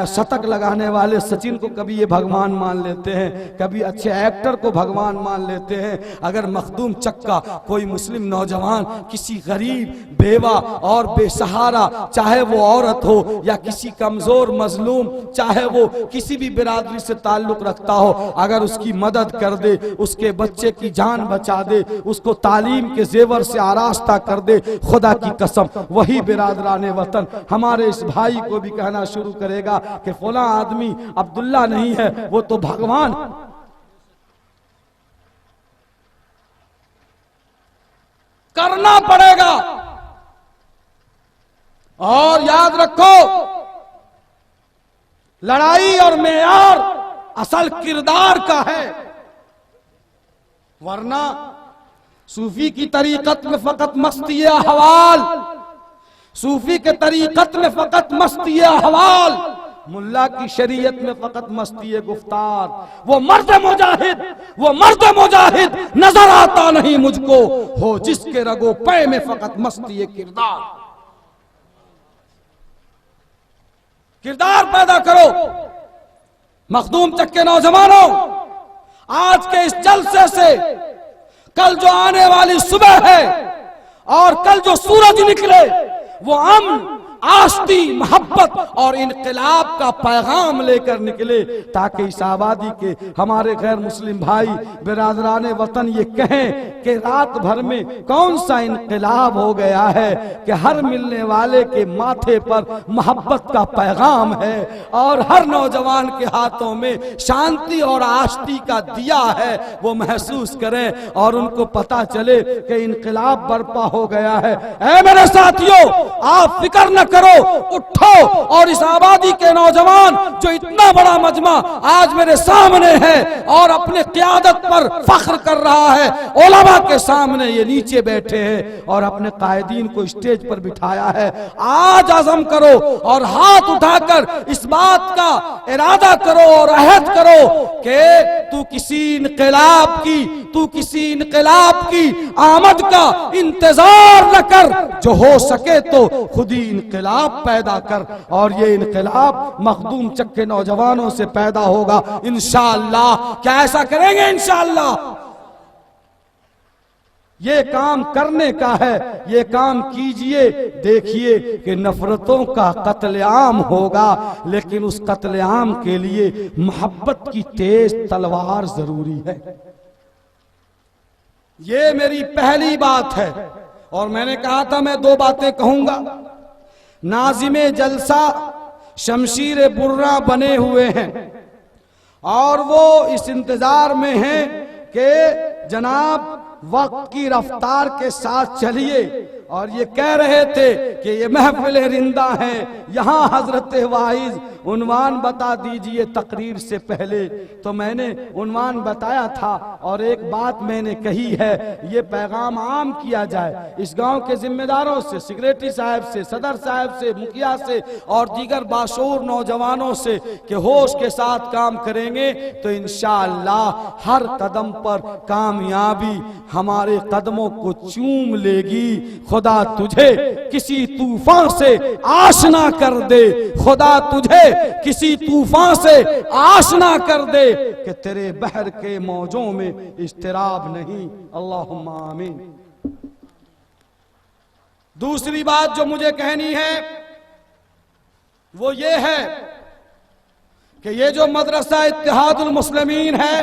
शतक लगाने वाले सचिन को कभी ये भगवान मान लेते हैं, कभी अच्छे एक्टर को भगवान मान लेते हैं। अगर मखदूम चक्का कोई मुस्लिम नौजवान किसी गरीब, बेवा और बेसहारा, चाहे वो औरत हो या किसी कमजोर मजलूम, चाहे वो किसी भी बिरादरी से ताल्लुक रखता हो, अगर उसकी मदद कर दे, उसके बच्चे की जान बचा दे, उसको तालीम के जेवर से आरास्ता कर दे, खुदा की कसम वही बिरादराने वतन हमारे इस भाई को भी कहना शुरू करेगा कि फला आदमी अब्दुल्ला नहीं है, वो तो भगवान। करना पड़ेगा। और याद रखो, लड़ाई और मेयार असल किरदार का है, वरना सूफी की तरीकत में फकत मस्ती हवाल, सूफी के तरीकत में फकत मस्ती हवाल, मुल्ला की शरीयत में फकत मस्ती गुफ्तार। वो मर्द मुजाहिद नजर आता नहीं मुझको, हो जिसके रगो पे में फकत मस्ती किरदार। किरदार पैदा करो। मखदूम चक के नौजवानों, आज के इस जलसे से कल जो आने वाली सुबह है और कल जो सूरज निकले, वो अमन, आस्ती, मोहब्बत और इनकलाब का पैगाम लेकर निकले, ताकि इस आबादी के हमारे गैर मुस्लिम भाई बिरादराने वतन ये कहें कि रात भर में कौन सा इनकलाब हो गया है कि हर मिलने वाले के माथे पर मोहब्बत का पैगाम है और हर नौजवान के हाथों में शांति और आस्ती का दिया है। वो महसूस करें और उनको पता चले कि इनकलाब बर्पा हो गया है। ऐ मेरे साथियों, आप फिक्र न करो, उठो और इस आबादी के नौजवान जो इतना बड़ा मजमा आज मेरे सामने है और अपने क़ियादत पर फख्र कर रहा है, उलमा के सामने ये नीचे बैठे हैं और अपने कायदीन को स्टेज पर बिठाया है। आज आज़म करो और हाथ उठाकर इस बात का इरादा करो और अहद करो कि तू किसी इनकलाब की आमद का इंतजार न कर, जो हो सके तो खुद ही इनकलाब पैदा कर। और ये इनकलाब मखदूम चक के नौजवानों से पैदा होगा इंशाअल्लाह। क्या ऐसा करेंगे? इंशाअल्लाह। ये काम करने का है, ये काम कीजिए। देखिए कि नफरतों का कत्लेआम होगा, लेकिन उस कत्लेआम के लिए मोहब्बत की तेज तलवार जरूरी है। ये मेरी पहली बात है और मैंने कहा था मैं दो बातें कहूंगा। नाज़िमे जलसा शमशीर बुर्रा बने हुए हैं और वो इस इंतजार में हैं कि जनाब वक्त की रफ्तार के साथ चलिए, और ये कह रहे थे कि ये महफिल रिंदा है, यहाँ हजरत वाइज उन्वान बता दीजिए तकरीर से पहले। तो मैंने उन्वान बताया था और एक बात मैंने कही है, ये पैगाम आम किया जाए इस गांव के जिम्मेदारों से, सेक्रेटरी साहब से, सदर साहब से, मुखिया से और दीगर बाशऊर नौजवानों से कि होश के साथ काम करेंगे तो इंशाअल्लाह हर कदम पर कामयाबी हमारे कदमों को चूम लेगी। खुदा तुझे किसी तूफान से आश ना कर दे, खुदा तुझे किसी तूफान से आश ना कर दे कि तेरे बहर के मौजों में इस्तिराब नहीं। अल्लाहुम्मा आमीन। दूसरी बात जो मुझे कहनी है वो ये है कि ये जो मदरसा इत्तिहादुल मुस्लिमीन है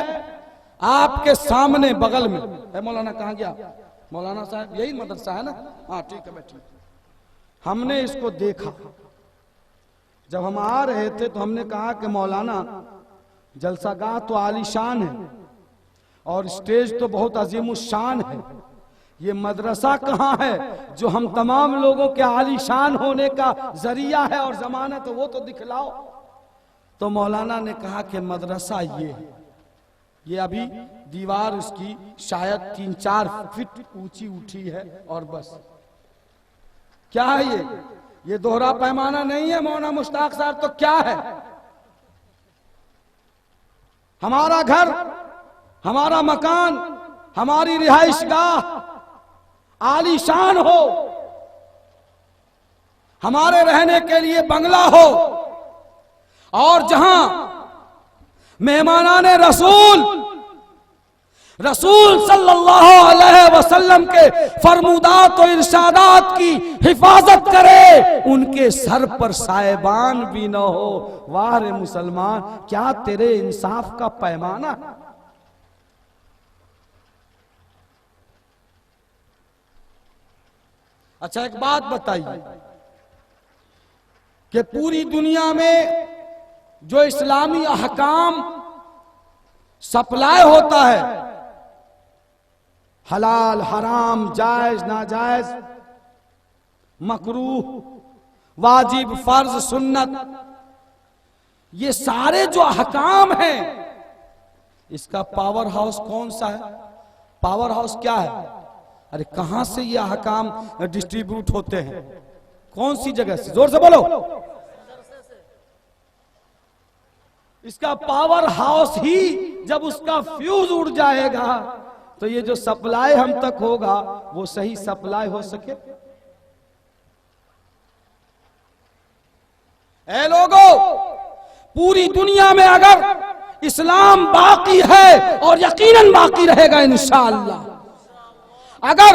आपके सामने बगल में है। मौलाना कहाँ गया? मौलाना साहब यही मदरसा है ना? हाँ ठीक है बैठिए। हमने इसको देखा, जब हम आ रहे थे तो हमने कहा कि मौलाना जलसागाह तो आलीशान है और स्टेज तो बहुत अजीमुशान है, ये मदरसा कहाँ है जो हम तमाम लोगों के आलीशान होने का जरिया है और जमानत, वो तो दिखलाओ। तो मौलाना ने कहा कि मदरसा ये है, ये अभी दीवार उसकी शायद 3-4 फीट ऊंची उठी है और बस। क्या है ये दोहरा पैमाना नहीं है मौलाना मुश्ताक साहब, तो क्या है? हमारा घर, हमारा मकान, हमारी रिहाइशगाह आलीशान हो, हमारे रहने के लिए बंगला हो, और जहां मेहमानाने रसूल सल्लल्लाहु अलैहि वसल्लम के फरमुदात और इरशादात की हिफाजत करे, उनके सर पर साहिबान भी न हो। वाह रे मुसलमान, क्या तेरे इंसाफ का पैमाना। अच्छा एक बात बताइए कि पूरी दुनिया में जो इस्लामी अहकाम सप्लाई होता है, हलाल हराम, जायज नाजायज, मकरूह, वाजिब फर्ज सुन्नत, ये सारे जो अहकाम हैं इसका पावर हाउस कौन सा है? पावर हाउस क्या है? अरे कहां से ये अहकाम डिस्ट्रीब्यूट होते हैं? कौन सी जगह से? जोर से बोलो। इसका पावर हाउस ही जब उसका फ्यूज उड़ जाएगा तो ये जो सप्लाई हम तक होगा वो सही सप्लाई हो सके। ऐ लोगों, पूरी दुनिया में अगर इस्लाम बाकी है और यकीनन बाकी रहेगा इंशाअल्लाह, अगर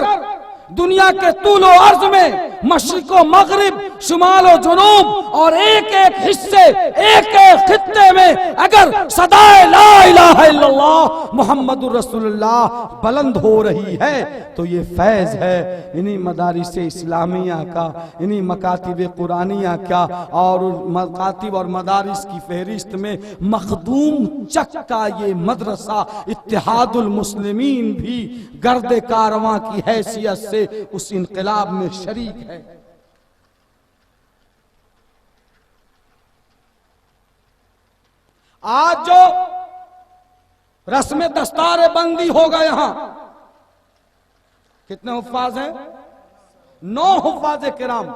दुनिया के तूलो अर्ज में मशरिको मगरिब, शुमालो जुनूब और एक एक हिस्से, एक एक खित्ते में अगर सदाए ला इलाहा इल्लल्लाह मुहम्मदुर रसूलुल्लाह बुलंद हो रही है तो ये फैज है इन्हीं मदारिस इस्लामिया का, इन्हीं मकातिब कुरानिया का। और मकातिब और मदारिस की फहरिस्त में मखदूम चक का ये मदरसा इत्तिहादुल मुस्लिमीन भी गर्दे कारवां की हैसियत से उस इनकलाब में शरीक है। आज जो रस्म दस्तार बंदी होगा, यहां कितने हुफ्फाज हैं? 9 हुफ्फाज किराम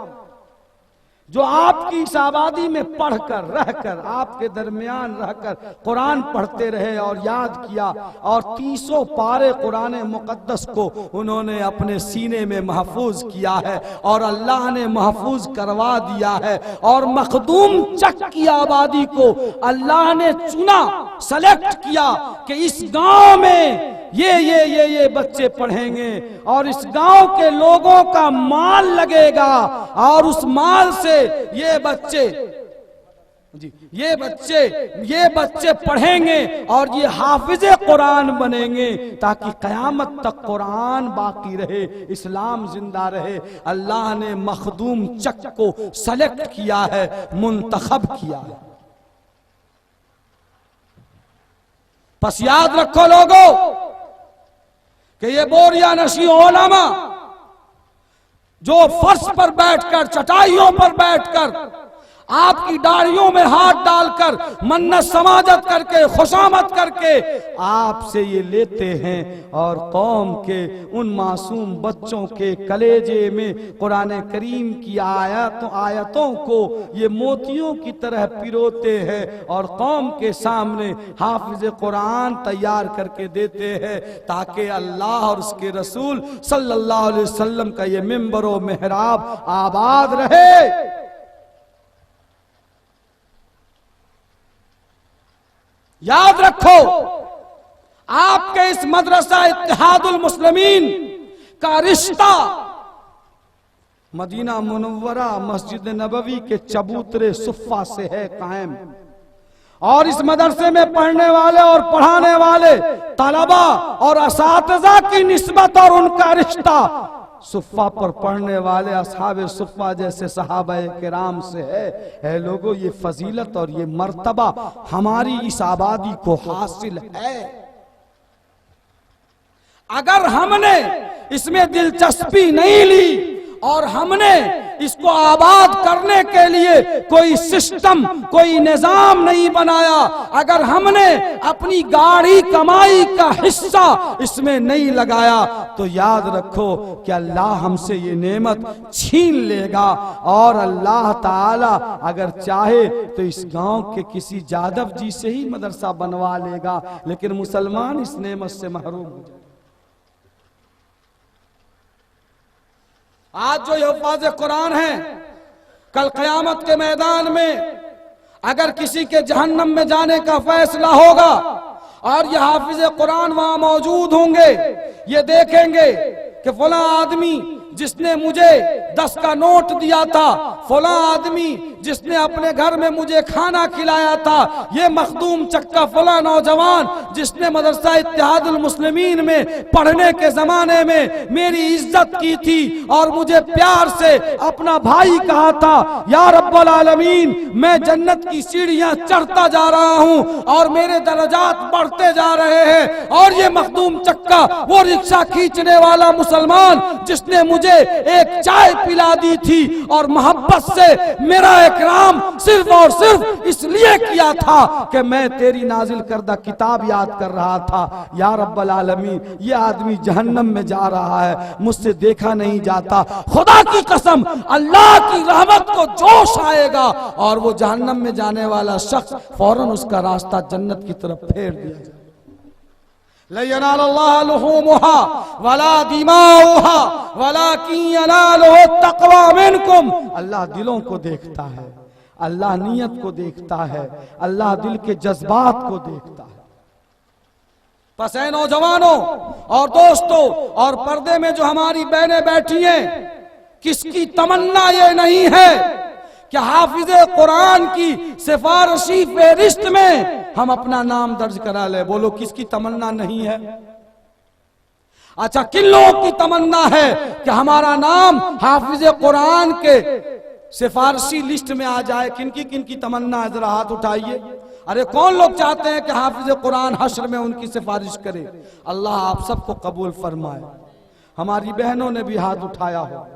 जो आपकी इस आबादी में पढ़कर रहकर आपके दरमियान रहकर कुरान पढ़ते रहे और याद किया, और 300 पारे कुरान मुकद्दस को उन्होंने अपने सीने में महफूज किया है और अल्लाह ने महफूज करवा दिया है। और मखदूम चक की आबादी को अल्लाह ने चुना, सेलेक्ट किया कि इस गांव में ये बच्चे पढ़ेंगे और इस गांव के लोगों का माल लगेगा और उस माल से ये बच्चे पढ़ेंगे और ये हाफिजे कुरान बनेंगे ताकि कयामत तक कुरान बाकी रहे, इस्लाम जिंदा रहे। अल्लाह ने मखदूम चक को सेलेक्ट किया है, मुंतखब किया है। बस याद रखो लोगों कि ये बोरिया नशी उलमा जो फर्श पर बैठकर, चटाइयों पर बैठकर आपकी दाढ़ियों में हाथ डालकर मन्नत समाजत करके खुशामद करके आपसे ये लेते हैं और कौम के उन मासूम बच्चों के कलेजे में कुरान करीम की आयतों को ये मोतियों की तरह पिरोते हैं और कौम के सामने हाफिज कुरान तैयार करके देते हैं ताकि अल्लाह और उसके रसूल सल्लल्लाहु अलैहि वसल्लम का ये मिंबर व मेहराब आबाद रहे। याद रखो, आपके इस मदरसा इत्तिहादुल मुस्लिमीन का रिश्ता मदीना मुनव्वरा मस्जिद नबवी के चबूतरे सुफ़ा से है कायम। और इस मदरसे में पढ़ने वाले और पढ़ाने वाले तलबा और असातिज़ा की निस्बत और उनका रिश्ता सुफ़ा पर पढ़ने वाले असहाबे सुफ़ा जैसे सहाबाए किराम से है लोगों, ये फजीलत और ये मर्तबा हमारी इस आबादी को हासिल है। अगर हमने इसमें दिलचस्पी नहीं ली और हमने इसको आबाद करने के लिए कोई सिस्टम कोई निजाम नहीं बनाया, अगर हमने अपनी गाढ़ी कमाई का हिस्सा इसमें नहीं लगाया तो याद रखो कि अल्लाह हमसे ये नेमत छीन लेगा। और अल्लाह ताला अगर चाहे तो इस गांव के किसी जादव जी से ही मदरसा बनवा लेगा, लेकिन मुसलमान इस नेमत से महरूम हो जाए। आज जो हिफ़ाज़ कुरान है, कल क़यामत के मैदान में अगर किसी के जहन्नम में जाने का फैसला होगा और ये हाफिज़ कुरान वहां मौजूद होंगे, ये देखेंगे कि फला आदमी जिसने मुझे 10 का नोट दिया था, फला आदमी जिसने अपने घर में मुझे खाना खिलाया था, ये मखदूम चक्का फला नौजवान जिसने मदरसा इत्तिहादुल मुस्लिमीन में पढ़ने के जमाने में मेरी इज्जत की थी और मुझे प्यार से अपना भाई कहा था। या रब्बल आलमीन, मैं जन्नत की सीढ़ियां चढ़ता जा रहा हूं और मेरे दर्जात बढ़ते जा रहे हैं। और ये मखदूम चक्का वो रिक्शा खींचने वाला मुसलमान जिसने मुझे एक चाय पिला दी थी और मोहब्बत से मेरा इकराम सिर्फ और सिर्फ इसलिए किया था कि मैं तेरी नाजिल करदा किताब याद कर रहा था। या रब्बल आलमीन, ये आदमी जहन्नम में जा रहा है, मुझसे देखा नहीं जाता। खुदा की कसम, अल्लाह की रहमत को जोश आएगा और वो जहन्नम में जाने वाला शख्स फौरन उसका रास्ता जन्नत की तरफ फेर दिया जाए। ला यनालुल्लाह लुहूमुहा वला दिमाउहा वलाकिन यनालुहु तक़वा मिनकुम। अल्लाह दिलों को देखता है, अल्लाह नियत को देखता है, अल्लाह दिल के जज्बात को देखता है। बस ऐ नौजवानों और दोस्तों और पर्दे में जो हमारी बहनें बैठी हैं, किसकी तमन्ना ये नहीं है कि हाफिज़े कुरान की सिफारिशी फहरिस्त में हम अपना नाम दर्ज करा ले? बोलो, किसकी तमन्ना नहीं है? अच्छा, किन लोगों की तमन्ना है कि हमारा नाम हाफिज़े कुरान के सिफारिशी लिस्ट में आ जाए? किन की तमन्ना है? जरा हाथ उठाइए। अरे कौन लोग चाहते हैं कि हाफिज़े कुरान हश्र में उनकी सिफारिश करे? अल्लाह आप सबको कबूल फरमाए। हमारी बहनों ने भी हाथ उठाया हो।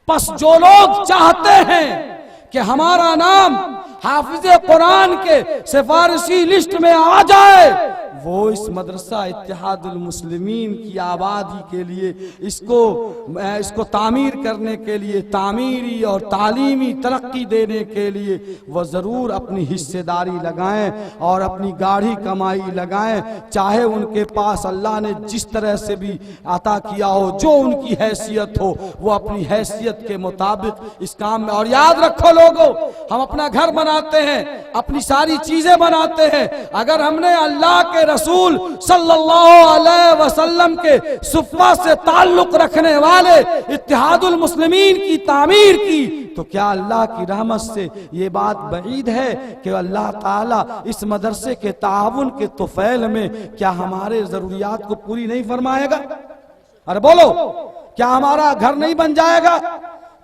बस जो लोग चाहते हैं कि हमारा नाम हाफिज़े कुरान के सिफारिशी लिस्ट में आ जाए, वो इस मदरसा इत्तिहादुल मुस्लिमीन की आबादी के लिए इसको तामीर करने के लिए, तामीरी और तालीमी तरक्की देने के लिए वह ज़रूर अपनी हिस्सेदारी लगाएं और अपनी गाढ़ी कमाई लगाएं। चाहे उनके पास अल्लाह ने जिस तरह से भी अता किया हो, जो उनकी हैसियत हो, वो अपनी हैसियत के मुताबिक इस काम में। और याद रखो लोगों, हम अपना घर बनाते हैं, अपनी सारी चीजें बनाते हैं, अगर हमने अल्लाह के रसूल सल्लल्लाहु अलैहि वसल्लम के सुफ़ा से ताल्लुक रखने वाले इत्तिहादुल मुस्लिमीन की तामीर की, तो क्या अल्लाह की रहमत से ये बात बईद है कि अल्लाह ताला इस मदरसे के ताउन के तुफैल में क्या हमारे जरूरियात को पूरी नहीं फरमाएगा? अरे बोलो, क्या हमारा घर नहीं बन जाएगा?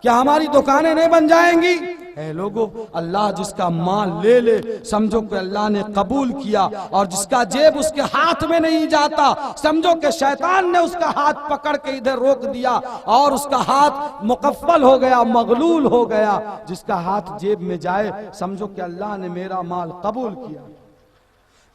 क्या हमारी दुकानें नहीं बन जाएंगी? ऐ लोगों, अल्लाह जिसका माल ले ले समझो कि अल्लाह ने कबूल किया, और जिसका जेब उसके हाथ में नहीं जाता समझो कि शैतान ने उसका हाथ पकड़ के इधर रोक दिया और उसका हाथ मुकफ्फल हो गया, मगलूल हो गया। जिसका हाथ जेब में जाए समझो कि अल्लाह ने मेरा माल कबूल किया।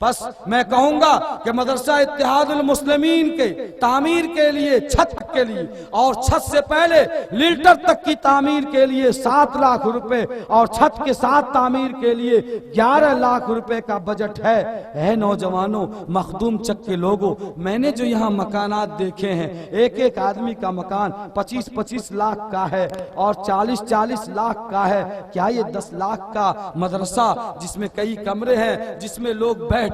बस मैं कहूंगा कि मदरसा इत्तेहादुल मुस्लिमीन के तामीर के लिए, छत के लिए, और छत से पहले लीटर तक की तामीर के लिए 7 लाख रुपए और छत के साथ तामीर के लिए 11 लाख रुपए का बजट है। है नौजवानों, मखदूम चक के लोगों, मैंने जो यहाँ मकानात देखे हैं, एक एक आदमी का मकान 25-25 लाख का है और 40-40 लाख का है। क्या ये 10 लाख का मदरसा जिसमें कई कमरे हैं, जिसमें लोग बैठकर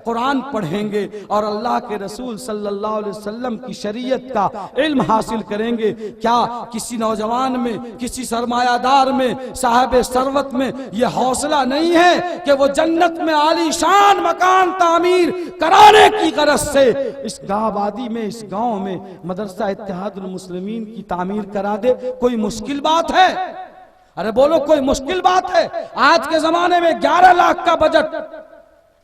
कुरान पढ़ेंगे और अल्लाह के रसूल सल्लल्लाहु अलैहि वसल्लम की शरीयत का इल्म हासिल करेंगे, क्या किसी नौजवान में, किसी सरमायादार में, साहिब सरवत में यह हौसला नहीं है कि वो जन्नत में आलीशान मकान तामीर कराने की गरज से इस गाँवादी में, इस गांव में मदरसा इत्तेहादुल मुस्लिमीन की तामीर करा दे? कोई मुश्किल बात है? अरे बोलो, कोई मुश्किल बात है? आज के जमाने में 11 लाख का बजट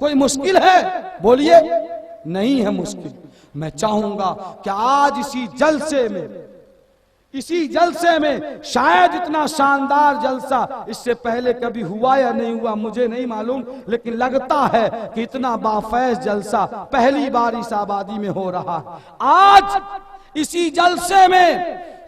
कोई मुश्किल है? बोलिए, नहीं है मुश्किल। मैं चाहूंगा कि आज इसी जलसे में शायद इतना शानदार जलसा इससे पहले कभी हुआ या नहीं हुआ मुझे नहीं मालूम, लेकिन लगता है कि इतना बाफैज जलसा पहली बार इस आबादी में हो रहा है। आज इसी जलसे में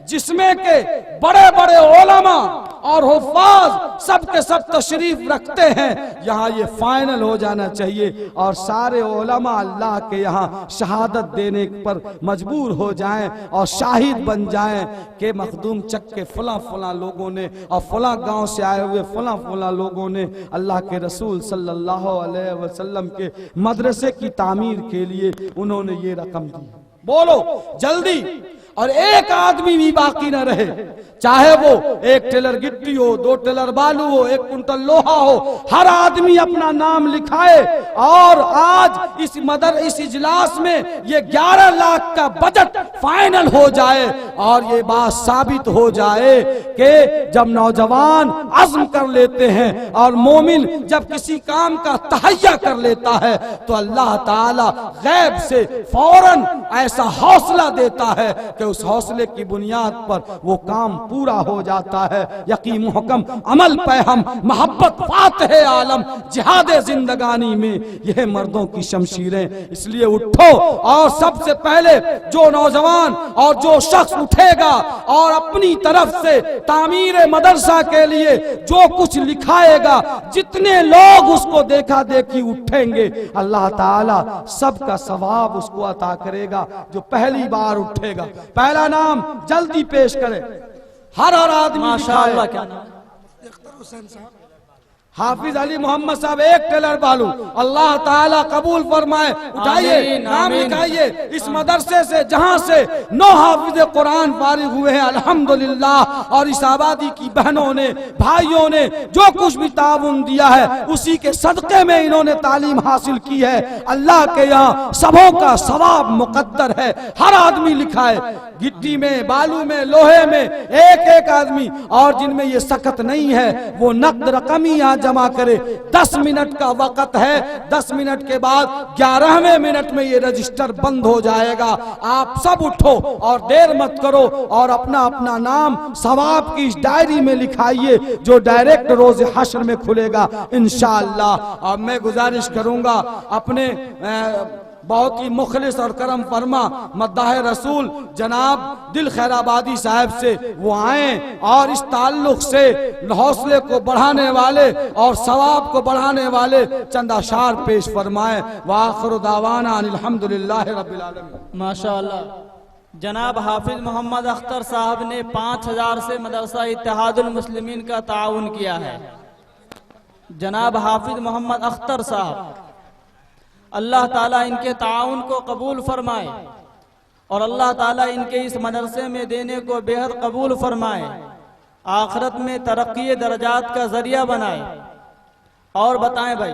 जिसमें के बड़े बड़े उलमा और हुफ्फाज सब के सब तशरीफ रखते हैं, यहाँ ये फाइनल हो जाना चाहिए और सारे उलमा अल्लाह के यहाँ शहादत देने पर मजबूर हो जाएं और शाहिद बन जाएं कि मखदूम चक के फला फला लोगों ने और फला गांव से आए हुए फला फला लोगों ने अल्लाह के रसूल सल्लल्लाहु अलैहि वसल्लम के मदरसे की तामीर के लिए उन्होंने ये रकम दी। बोलो जल्दी, और एक आदमी भी बाकी न रहे, चाहे वो 1 टेलर गिट्टी हो, 2 टेलर बालू हो, 1 कुंटल लोहा हो, हर आदमी अपना नाम लिखाए और आज इस इजलास में ये 11 लाख का बजट फाइनल हो जाए और ये बात साबित हो जाए कि जब नौजवान अज़्म कर लेते हैं और मोमिन जब किसी काम का तहैया कर लेता है तो अल्लाह ताला गैब से फौरन ऐसा हौसला देता है कि उस हौसले की बुनियाद पर वो काम पूरा हो जाता है। यकीन मुहकम अमल पे हम मोहब्बत फातह आलम जिहाद जिंदगानी में यह मर्दों की शमशीरें। इसलिए उठो और सबसे पहले जो नौजवान और जो शख्स उठेगा और अपनी तरफ से तामीर मदरसा के लिए जो कुछ लिखाएगा, जितने लोग उसको देखा देखी उठेंगे, अल्लाह ताला सबका सवाब उसको अता करेगा जो पहली बार उठेगा। पहला नाम जल्दी पेश करें, हर आदमी माशाअल्लाह। क्या नाम? हाफिज अली मोहम्मद साहब 1 टेलर बालू, अल्लाह ताला कबूल फरमाए। उठाइए, नाम लिखाइए। इस मदरसे से जहां से 9 हाफिज कुरान फारिग हुए हैं अल्हम्दुलिल्लाह, और इस आबादी की बहनों ने, भाइयों ने जो कुछ भी ताउन दिया है उसी के सदके में इन्होंने तालीम हासिल की है। अल्लाह के यहाँ सबों का सवाब मुकद्दर है। हर आदमी लिखाए, गिट्टी में, बालू में, लोहे में, एक एक आदमी, और जिनमें ये सकत नहीं है वो नकद रकम ही यहाँ जमा करे। 10 मिनट का वक्त है, 10 मिनट के बाद 11वें मिनट में ये रजिस्टर बंद हो जाएगा। आप सब उठो और देर मत करो और अपना अपना नाम सवाब की इस डायरी में लिखाइए जो डायरेक्ट रोज हश्र में खुलेगा इंशाअल्लाह। अब मैं गुजारिश करूंगा अपने बहुत ही मुखलिस और करम फरमा मद्दाह रसूल जनाब दिल खैराबादी साहब से वो आए और इस ताल्लुक से हौसले को बढ़ाने वाले और सवाब को बढ़ाने वाले चंद अशार पेश फरमाए। वाखिरु दावाना अल्हम्दुलिल्लाहि रब्बिल आलमीन। माशाअल्लाह। जनाब हाफिज मोहम्मद अख्तर साहब ने 5000 से मदरसा इत्तेहादुल मुस्लिमीन का ताउन किया है। जनाब हाफिज मोहम्मद अख्तर साहब, अल्लाह ताला इनके ताउन को कबूल फरमाए और अल्लाह ताला इनके इस मदरसे में देने को बेहद कबूल फरमाए, आखिरत में तरक्की दर्जात का जरिया बनाए। और बताएं भाई,